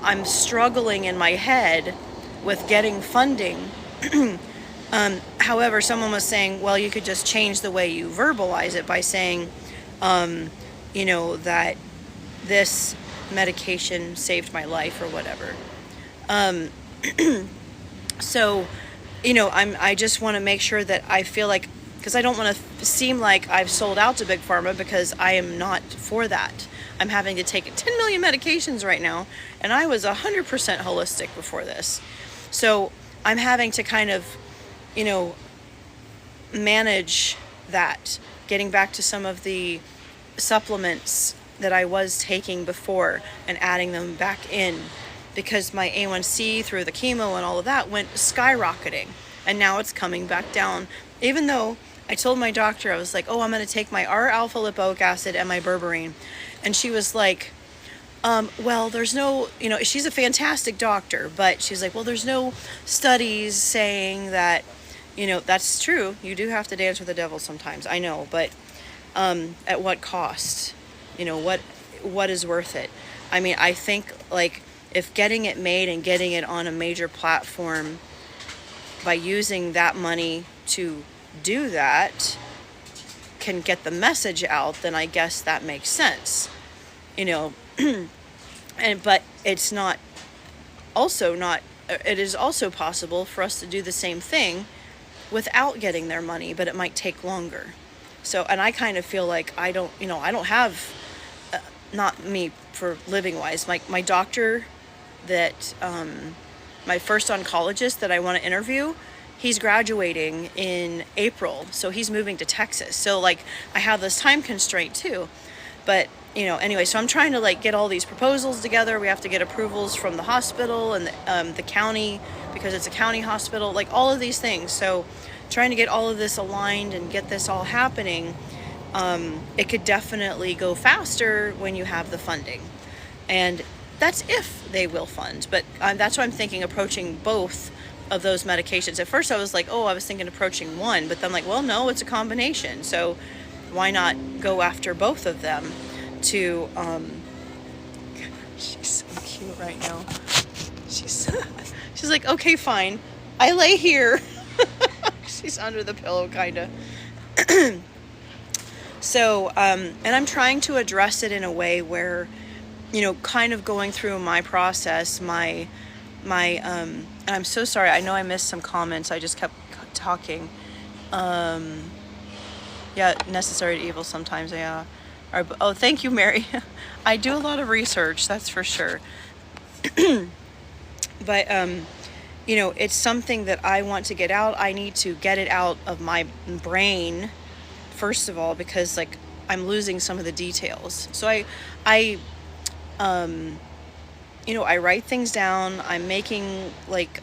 I'm struggling in my head with getting funding. However, someone was saying, well, you could just change the way you verbalize it by saying, that this medication saved my life or whatever. So, I just want to make sure that I feel like, because I don't want to seem like I've sold out to Big Pharma, because I am not for that. I'm having to take 10 million medications right now, and I was 100% holistic before this. So I'm having to kind of, manage that, getting back to some of the supplements that I was taking before and adding them back in, because my A1C through the chemo and all of that went skyrocketing, and now it's coming back down. Even though I told my doctor, I was like, I'm going to take my R-alpha lipoic acid and my berberine. And she was like, there's no, she's a fantastic doctor, but she's like, there's no studies saying that, that's true. You do have to dance with the devil sometimes. I know, but at what cost? What is worth it? I think if getting it made and getting it on a major platform, by using that money to do that, can get the message out, then I guess that makes sense, you know. But it's not also not, it is also possible for us to do the same thing without getting their money, but it might take longer. So, and I kind of feel like I don't have, not me for living wise, my doctor that, my first oncologist that I want to interview, he's graduating in April, so he's moving to Texas. So like I have this time constraint too. But anyway, so I'm trying to like get all these proposals together. We have to get approvals from the hospital and the county, because it's a county hospital, like all of these things. So trying to get all of this aligned and get this all happening, it could definitely go faster when you have the funding. And that's if they will fund. But that's why I'm thinking approaching both of those medications. At first I was like, I was thinking approaching one, but then I'm like, well, no, it's a combination. So why not go after both of them to, she's so cute right now. She's like, okay, fine. I lay here. She's under the pillow, kind of. So, and I'm trying to address it in a way where, kind of going through my process, and I'm so sorry. I know I missed some comments. I just kept talking. Yeah, necessary to evil sometimes. Yeah. Oh, thank you, Mary. I do a lot of research, that's for sure. But, it's something that I want to get out. I need to get it out of my brain, first of all, because like I'm losing some of the details. So I write things down. I'm making like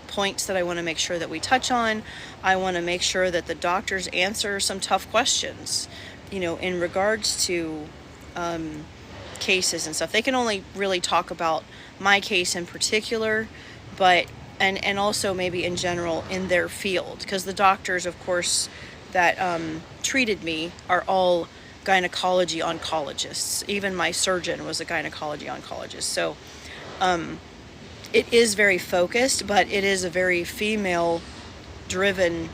points that I want to make sure that we touch on. I want to make sure that the doctors answer some tough questions, in regards to cases and stuff. They can only really talk about my case in particular, but and also maybe in general in their field, because the doctors, of course, that treated me are all gynecology oncologists. Even my surgeon was a gynecology oncologist. So it is very focused, but it is a very female driven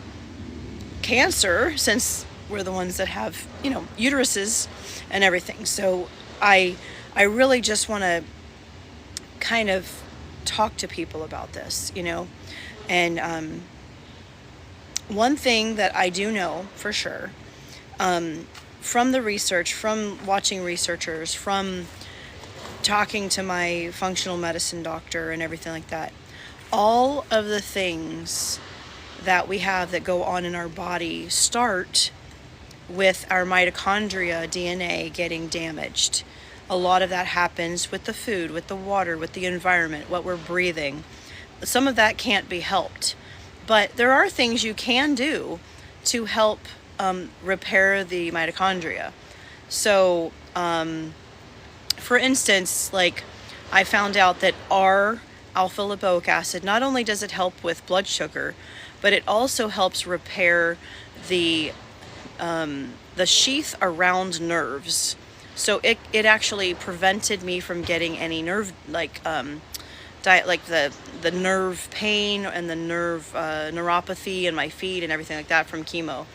cancer, since we're the ones that have, uteruses and everything. So I really just want to kind of talk to people about this, and one thing that I do know for sure, from the research, from watching researchers, from talking to my functional medicine doctor and everything like that, all of the things that we have that go on in our body start with our mitochondria DNA getting damaged. A lot of that happens with the food, with the water, with the environment, what we're breathing. Some of that can't be helped, but there are things you can do to help repair the mitochondria. So, for instance, like I found out that R-alpha lipoic acid, not only does it help with blood sugar, but it also helps repair the sheath around nerves. So it actually prevented me from getting any nerve, like the nerve pain and the neuropathy in my feet and everything like that from chemo.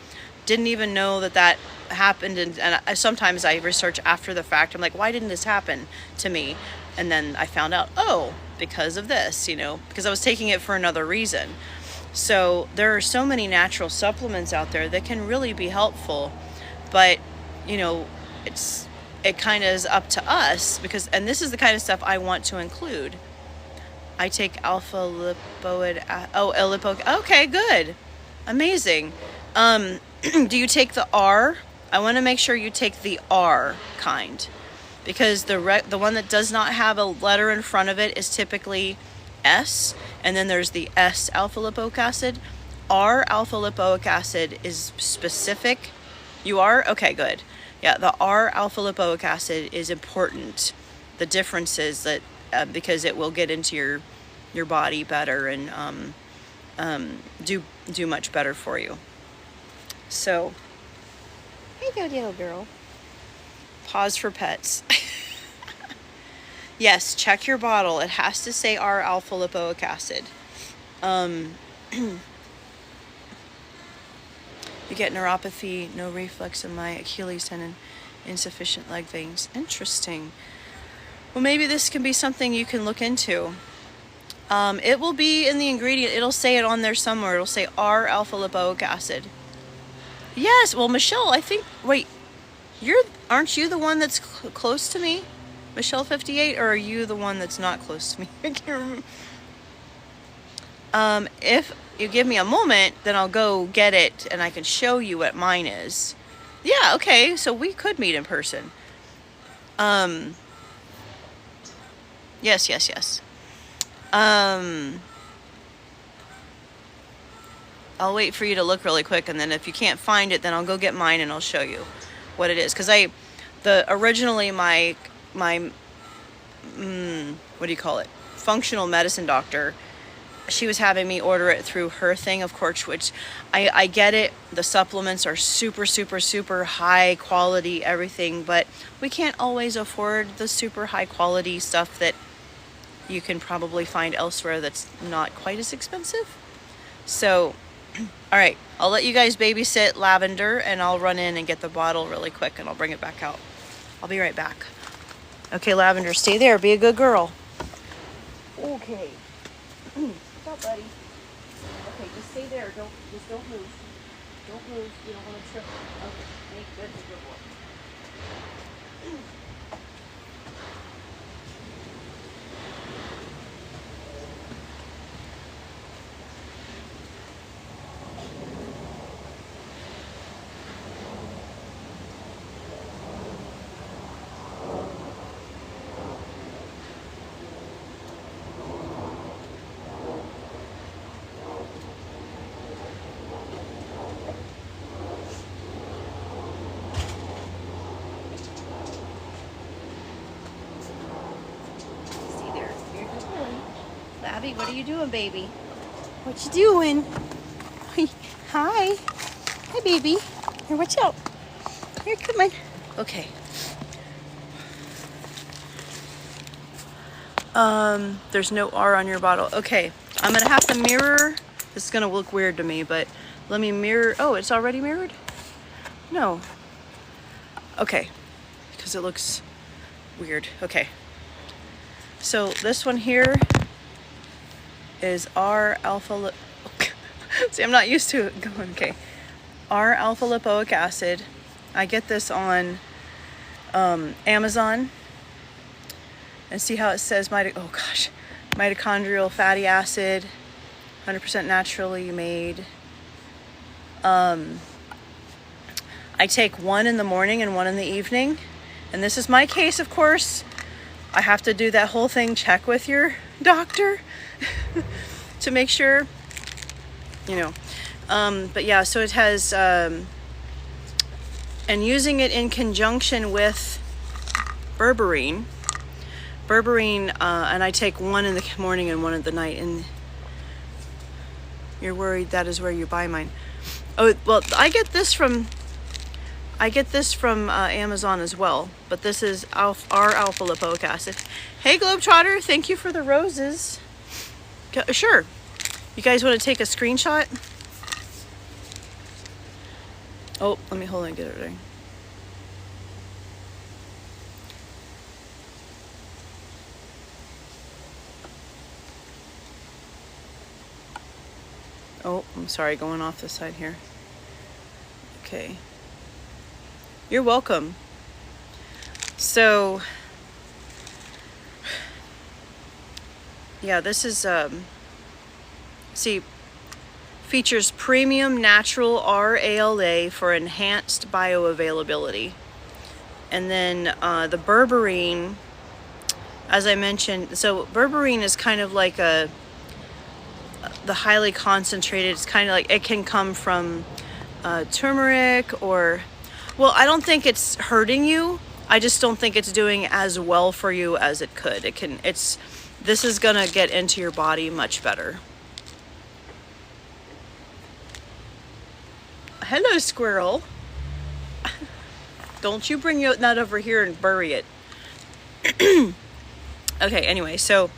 Didn't even know that happened, and sometimes I research after the fact. I'm like, why didn't this happen to me? And then I found out, because of this, because I was taking it for another reason. So there are so many natural supplements out there that can really be helpful, but it kind of is up to us, and this is the kind of stuff I want to include. I take alpha lipoid, lipoic. Okay, good, amazing. Do you take the R? I want to make sure you take the R kind, because the one that does not have a letter in front of it is typically S, and then there's the S alpha lipoic acid. R alpha lipoic acid is specific. You are? Okay, good. Yeah, the R alpha lipoic acid is important. The difference is that because it will get into your body better and do much better for you. So, hey there, little girl. Pause for pets. Yes, check your bottle. It has to say R-alpha lipoic acid. You get neuropathy, no reflex in my Achilles tendon, insufficient leg veins. Interesting. Well, maybe this can be something you can look into. It will be in the ingredient. It'll say it on there somewhere. It'll say R-alpha lipoic acid. Yes. Well, Michelle, I think. Wait, aren't you the one that's close to me, Michelle 58, or are you the one that's not close to me? I can't remember. If you give me a moment, then I'll go get it and I can show you what mine is. Yeah. Okay. So we could meet in person. Yes. I'll wait for you to look really quick, and then if you can't find it, then I'll go get mine and I'll show you what it is. Because originally my what do you call it? Functional medicine doctor, she was having me order it through her thing, of course, which I get it. The supplements are super, super, super high quality, everything, but we can't always afford the super high quality stuff that you can probably find elsewhere that's not quite as expensive. So, all right, I'll let you guys babysit Lavender, and I'll run in and get the bottle really quick, and I'll bring it back out. I'll be right back. Okay, Lavender, stay there. Be a good girl. Okay. What's up, buddy? Okay, just stay there. Don't move. Don't move. You don't want to trip. Okay, good boy. Labby, what are you doing, baby? What you doing? Hi. Hi, baby. Here, watch out. Here, come on. Okay. There's no R on your bottle. Okay. I'm going to have to mirror. This is going to look weird to me, but let me mirror. Oh, it's already mirrored? No. Okay. Because it looks weird. Okay. So this one here is R-alpha. See, I'm not used to it going. Okay, R-alpha lipoic acid. I get this on Amazon, and see how it says mitochondrial fatty acid, 100% naturally made. I take one in the morning and one in the evening, and this is my case, of course. I have to do that whole thing. Check with your doctor to make sure, but yeah, so it has, and using it in conjunction with berberine, and I take one in the morning and one in the night, and you're worried that is where you buy mine. Oh, well, I get this from Amazon as well, but this is R-alpha lipoic acid. Hey, Globetrotter, thank you for the roses. Sure. You guys want to take a screenshot? Oh, let me hold on and get it there. Oh, I'm sorry, going off this side here. Okay. You're welcome. So, yeah, this is, features premium natural RALA for enhanced bioavailability. And then the berberine, as I mentioned, so berberine is kind of like the highly concentrated, it's kind of like, it can come from turmeric or, well, I don't think it's hurting you. I just don't think it's doing as well for you as it could. This is gonna get into your body much better. Hello, squirrel. Don't you bring your nut over here and bury it. Okay, anyway, so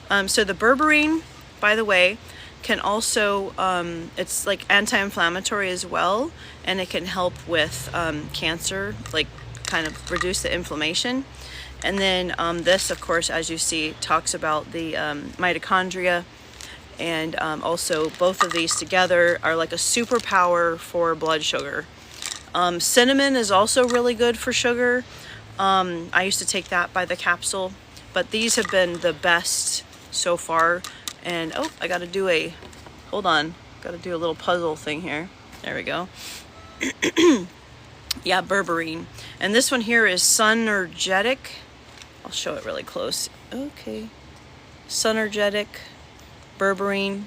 the berberine, by the way, can also, it's like anti-inflammatory as well, and it can help with cancer, like kind of reduce the inflammation. And then this, of course, as you see, talks about the mitochondria, and also both of these together are like a superpower for blood sugar. Cinnamon is also really good for sugar. I used to take that by the capsule, but these have been the best so far. And oh, I gotta do a, hold on, gotta do a little puzzle thing here. There we go. Yeah, berberine. And this one here is Sunergetic. I'll show it really close. Okay. Sunergetic, berberine.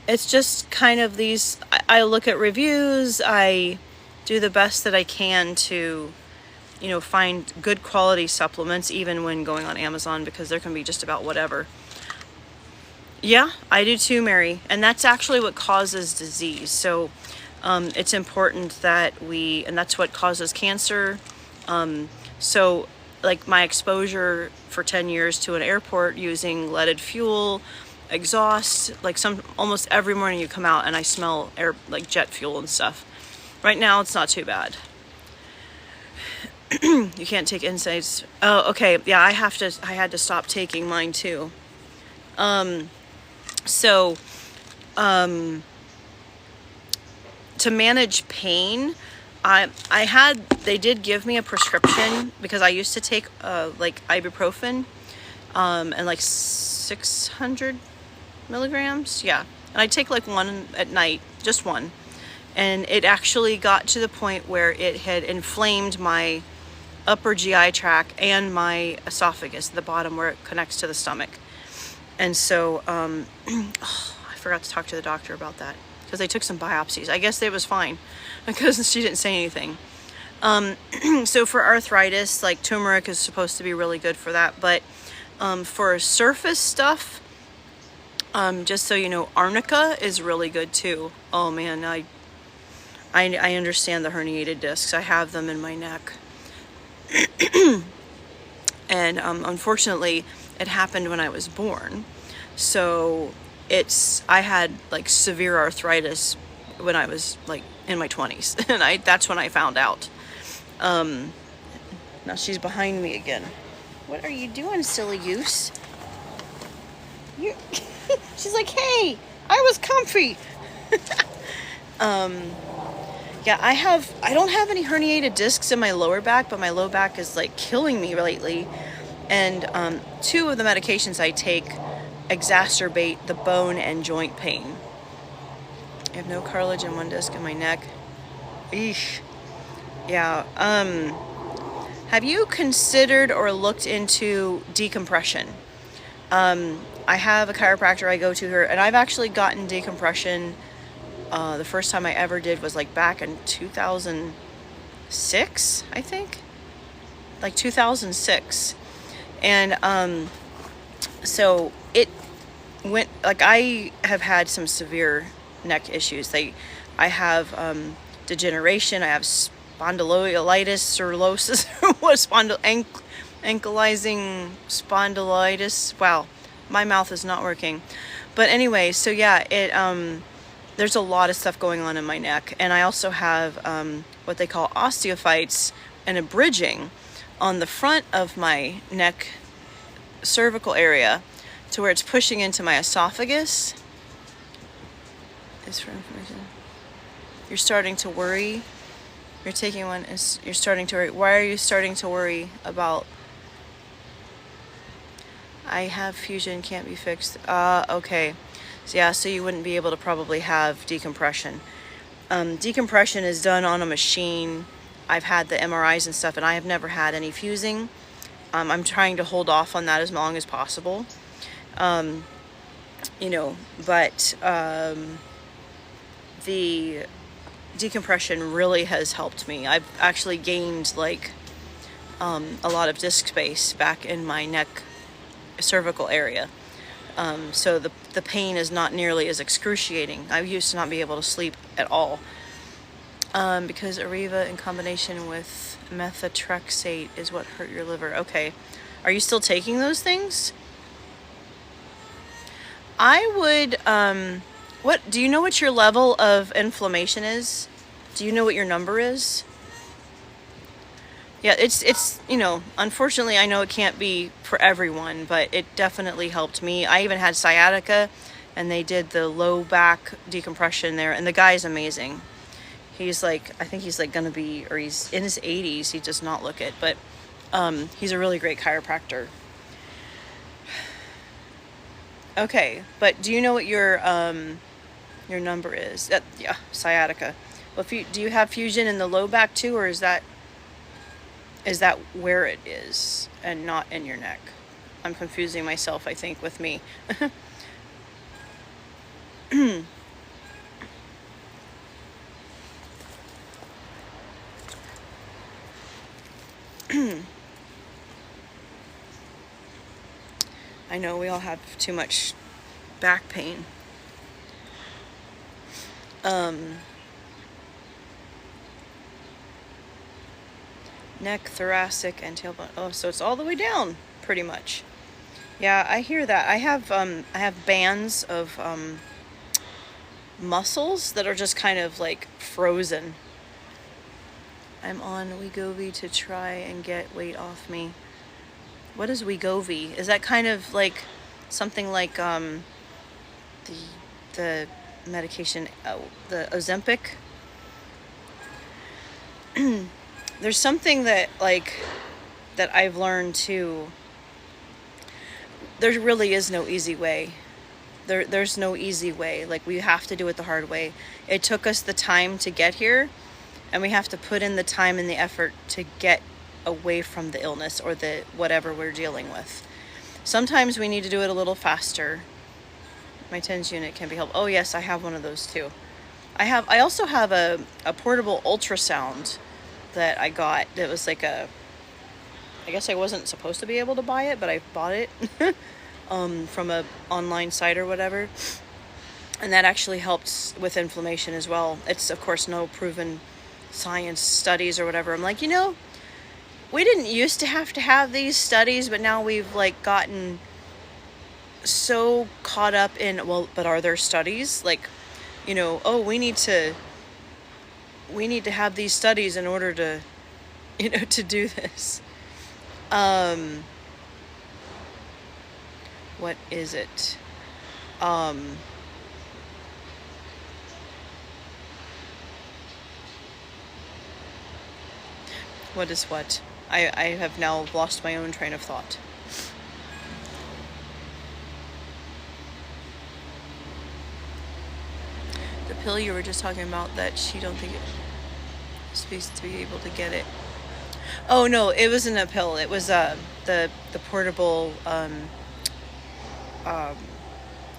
It's just kind of these, I look at reviews, I do the best that I can to, you know, find good quality supplements, even when going on Amazon, because there can be just about whatever. Yeah, I do too, Mary. And that's actually what causes disease. So it's important that and that's what causes cancer. So like my exposure for 10 years to an airport using leaded fuel, exhaust, like almost every morning you come out and I smell air, like jet fuel and stuff. Right now it's not too bad. You can't take NSAIDs. Oh, okay. Yeah, I had to stop taking mine too. To manage pain, they did give me a prescription because I used to take like ibuprofen, and like 600 milligrams. Yeah. And I take like one at night, just one. And it actually got to the point where it had inflamed my upper GI tract and my esophagus, the bottom where it connects to the stomach. And so, I forgot to talk to the doctor about that because they took some biopsies. I guess it was fine because she didn't say anything. So for arthritis, like turmeric is supposed to be really good for that. But for surface stuff, just so you know, arnica is really good too. Oh man, I understand the herniated discs. I have them in my neck. And unfortunately, it happened when I was born. So I had like severe arthritis when I was like in my 20s. And that's when I found out. Now she's behind me again. What are you doing, silly goose? She's like, hey, I was comfy. Yeah, I don't have any herniated discs in my lower back, but my low back is like killing me lately. And 2 of the medications I take exacerbate the bone and joint pain. I have no cartilage in one disc in my neck. Eesh. Yeah. Have you considered or looked into decompression? I have a chiropractor I go to her, and I've actually gotten decompression. The first time I ever did was like back in 2006, I think. Like 2006. And so it went, like I have had some severe neck issues. I have degeneration, I have spondyloitis, cirrhosis, ankylosing spondylitis. Wow, my mouth is not working. But anyway, so yeah, there's a lot of stuff going on in my neck. And I also have what they call osteophytes and a bridging on the front of my neck cervical area to where it's pushing into my esophagus. Is for information. You're starting to worry. You're taking one. You're starting to worry. Why are you starting to worry about? I have fusion, can't be fixed. Okay. So yeah, so you wouldn't be able to probably have decompression. Decompression is done on a machine. I've had the MRIs and stuff, and I have never had any fusing. I'm trying to hold off on that as long as possible. You know, but the decompression really has helped me. I've actually gained like a lot of disc space back in my neck cervical area. So the pain is not nearly as excruciating. I used to not be able to sleep at all. Because Areva in combination with methotrexate is what hurt your liver. Okay. Are you still taking those things? I would, what, do you know what your level of inflammation is? Do you know what your number is? Yeah, it's, unfortunately I know it can't be for everyone, but it definitely helped me. I even had sciatica and they did the low back decompression there, and the guy is amazing. He's like, I think he's like gonna be, or he's in his 80s, he does not look it, but he's a really great chiropractor. Okay, but do you know what your number is? Yeah, sciatica. Well, if do you have fusion in the low back too, or is that where it is and not in your neck? I'm confusing myself, I think, with me. I know we all have too much back pain. Neck, thoracic, and tailbone. Oh, so it's all the way down, pretty much. Yeah, I hear that. I have bands of muscles that are just kind of like frozen. I'm on Wegovy to try and get weight off me. What is Wegovy? Is that kind of like something like the medication, the Ozempic? There's something that I've learned too. There really is no easy way. There's no easy way. Like, we have to do it the hard way. It took us the time to get here, and we have to put in the time and the effort to get away from the illness or the whatever we're dealing with. Sometimes we need to do it a little faster. My TENS unit can be helped. Oh yes, I have one of those too. I also have a portable ultrasound that I got. That was like I guess I wasn't supposed to be able to buy it, but I bought it from a online site or whatever. And that actually helps with inflammation as well. It's, of course, no proven science studies or whatever. I'm like, we didn't used to have these studies, but now we've like gotten so caught up in, well, but are there studies? Like, oh, we need to have these studies in order to, to do this. What is it? What is what? I have now lost my own train of thought. The pill you were just talking about, that she don't think it's supposed to be able to get it. Oh no, it wasn't a pill. It was the portable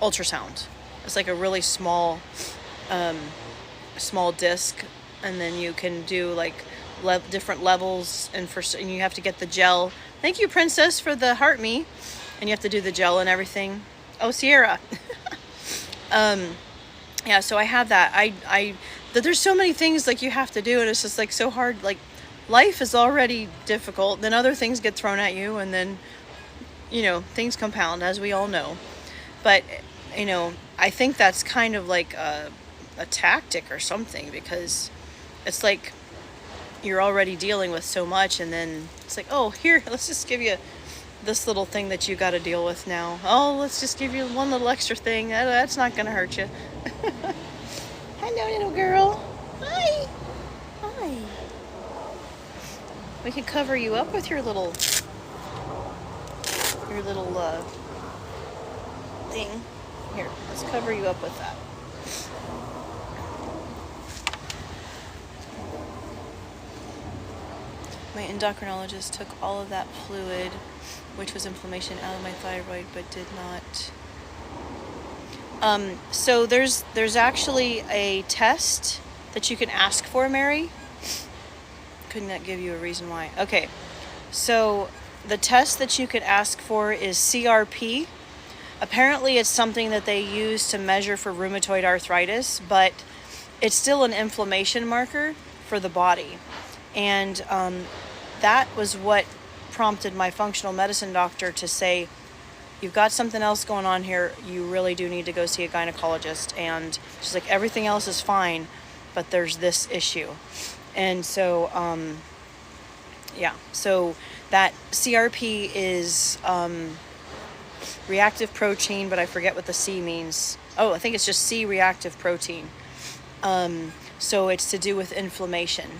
ultrasound. It's like a really small disc, and then you can do like different levels, and you have to get the gel. Thank you, Princess, for the heart me. And you have to do the gel and everything. Oh, Sierra. Yeah, so I have that. There's so many things like you have to do, and it's just like so hard. Like, life is already difficult, then other things get thrown at you, and then things compound, as we all know. But I think that's kind of like a tactic or something, because it's like you're already dealing with so much, and then it's like, oh, here, let's just give you this little thing that you got to deal with now. Oh, let's just give you one little extra thing. That's not gonna hurt you. Hello, little girl. Hi. Hi. We can cover you up with your little thing. Here, let's cover you up with that. My endocrinologist took all of that fluid, which was inflammation, out of my thyroid, but did not. So there's actually a test that you can ask for, Mary. Couldn't that give you a reason why? Okay, so the test that you could ask for is CRP. Apparently it's something that they use to measure for rheumatoid arthritis, but it's still an inflammation marker for the body. And that was what prompted my functional medicine doctor to say, you've got something else going on here. You really do need to go see a gynecologist. And she's like, everything else is fine, but there's this issue. And so, yeah, so that CRP is reactive protein, but I forget what the C means. Oh, I think it's just C reactive protein. So it's to do with inflammation.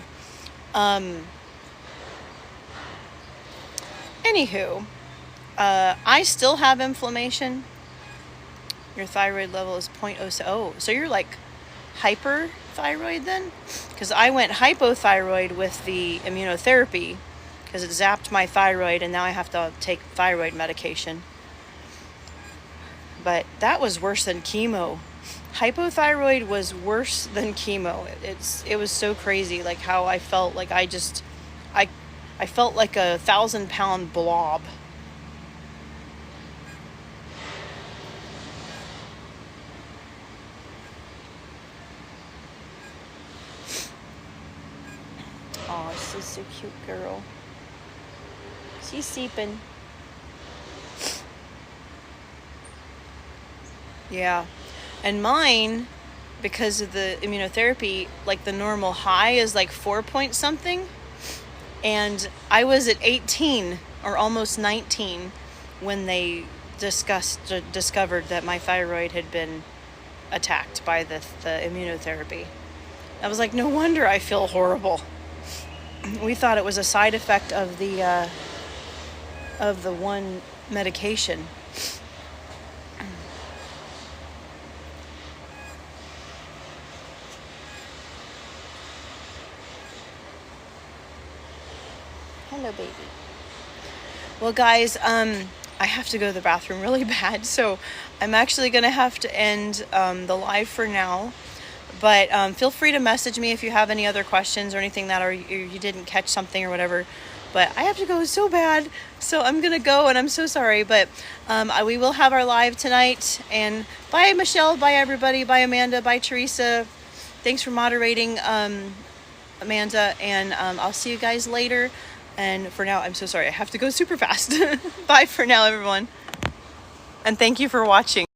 Anywho, I still have inflammation. Your thyroid level is 0.07. Oh, so you're like hyperthyroid then? Because I went hypothyroid with the immunotherapy because it zapped my thyroid, and now I have to take thyroid medication. But that was worse than chemo. Hypothyroid was worse than chemo. It was so crazy, like how I felt like I felt like a 1,000-pound blob. Oh, she's so cute, girl. She's sleeping. Yeah. And mine, because of the immunotherapy, like the normal high is like 4 point something. And I was at 18 or almost 19 when they discovered that my thyroid had been attacked by the immunotherapy. I was like, no wonder I feel horrible. We thought it was a side effect of the one medication. Hello, baby. Well, guys, I have to go to the bathroom really bad, so I'm actually going to have to end the live for now. But feel free to message me if you have any other questions or anything that, or you didn't catch something or whatever. But I have to go so bad, so I'm going to go, and I'm so sorry. But we will have our live tonight. And bye, Michelle. Bye, everybody. Bye, Amanda. Bye, Teresa. Thanks for moderating, Amanda. And I'll see you guys later. And for now, I'm so sorry. I have to go super fast. Bye for now, everyone. And thank you for watching.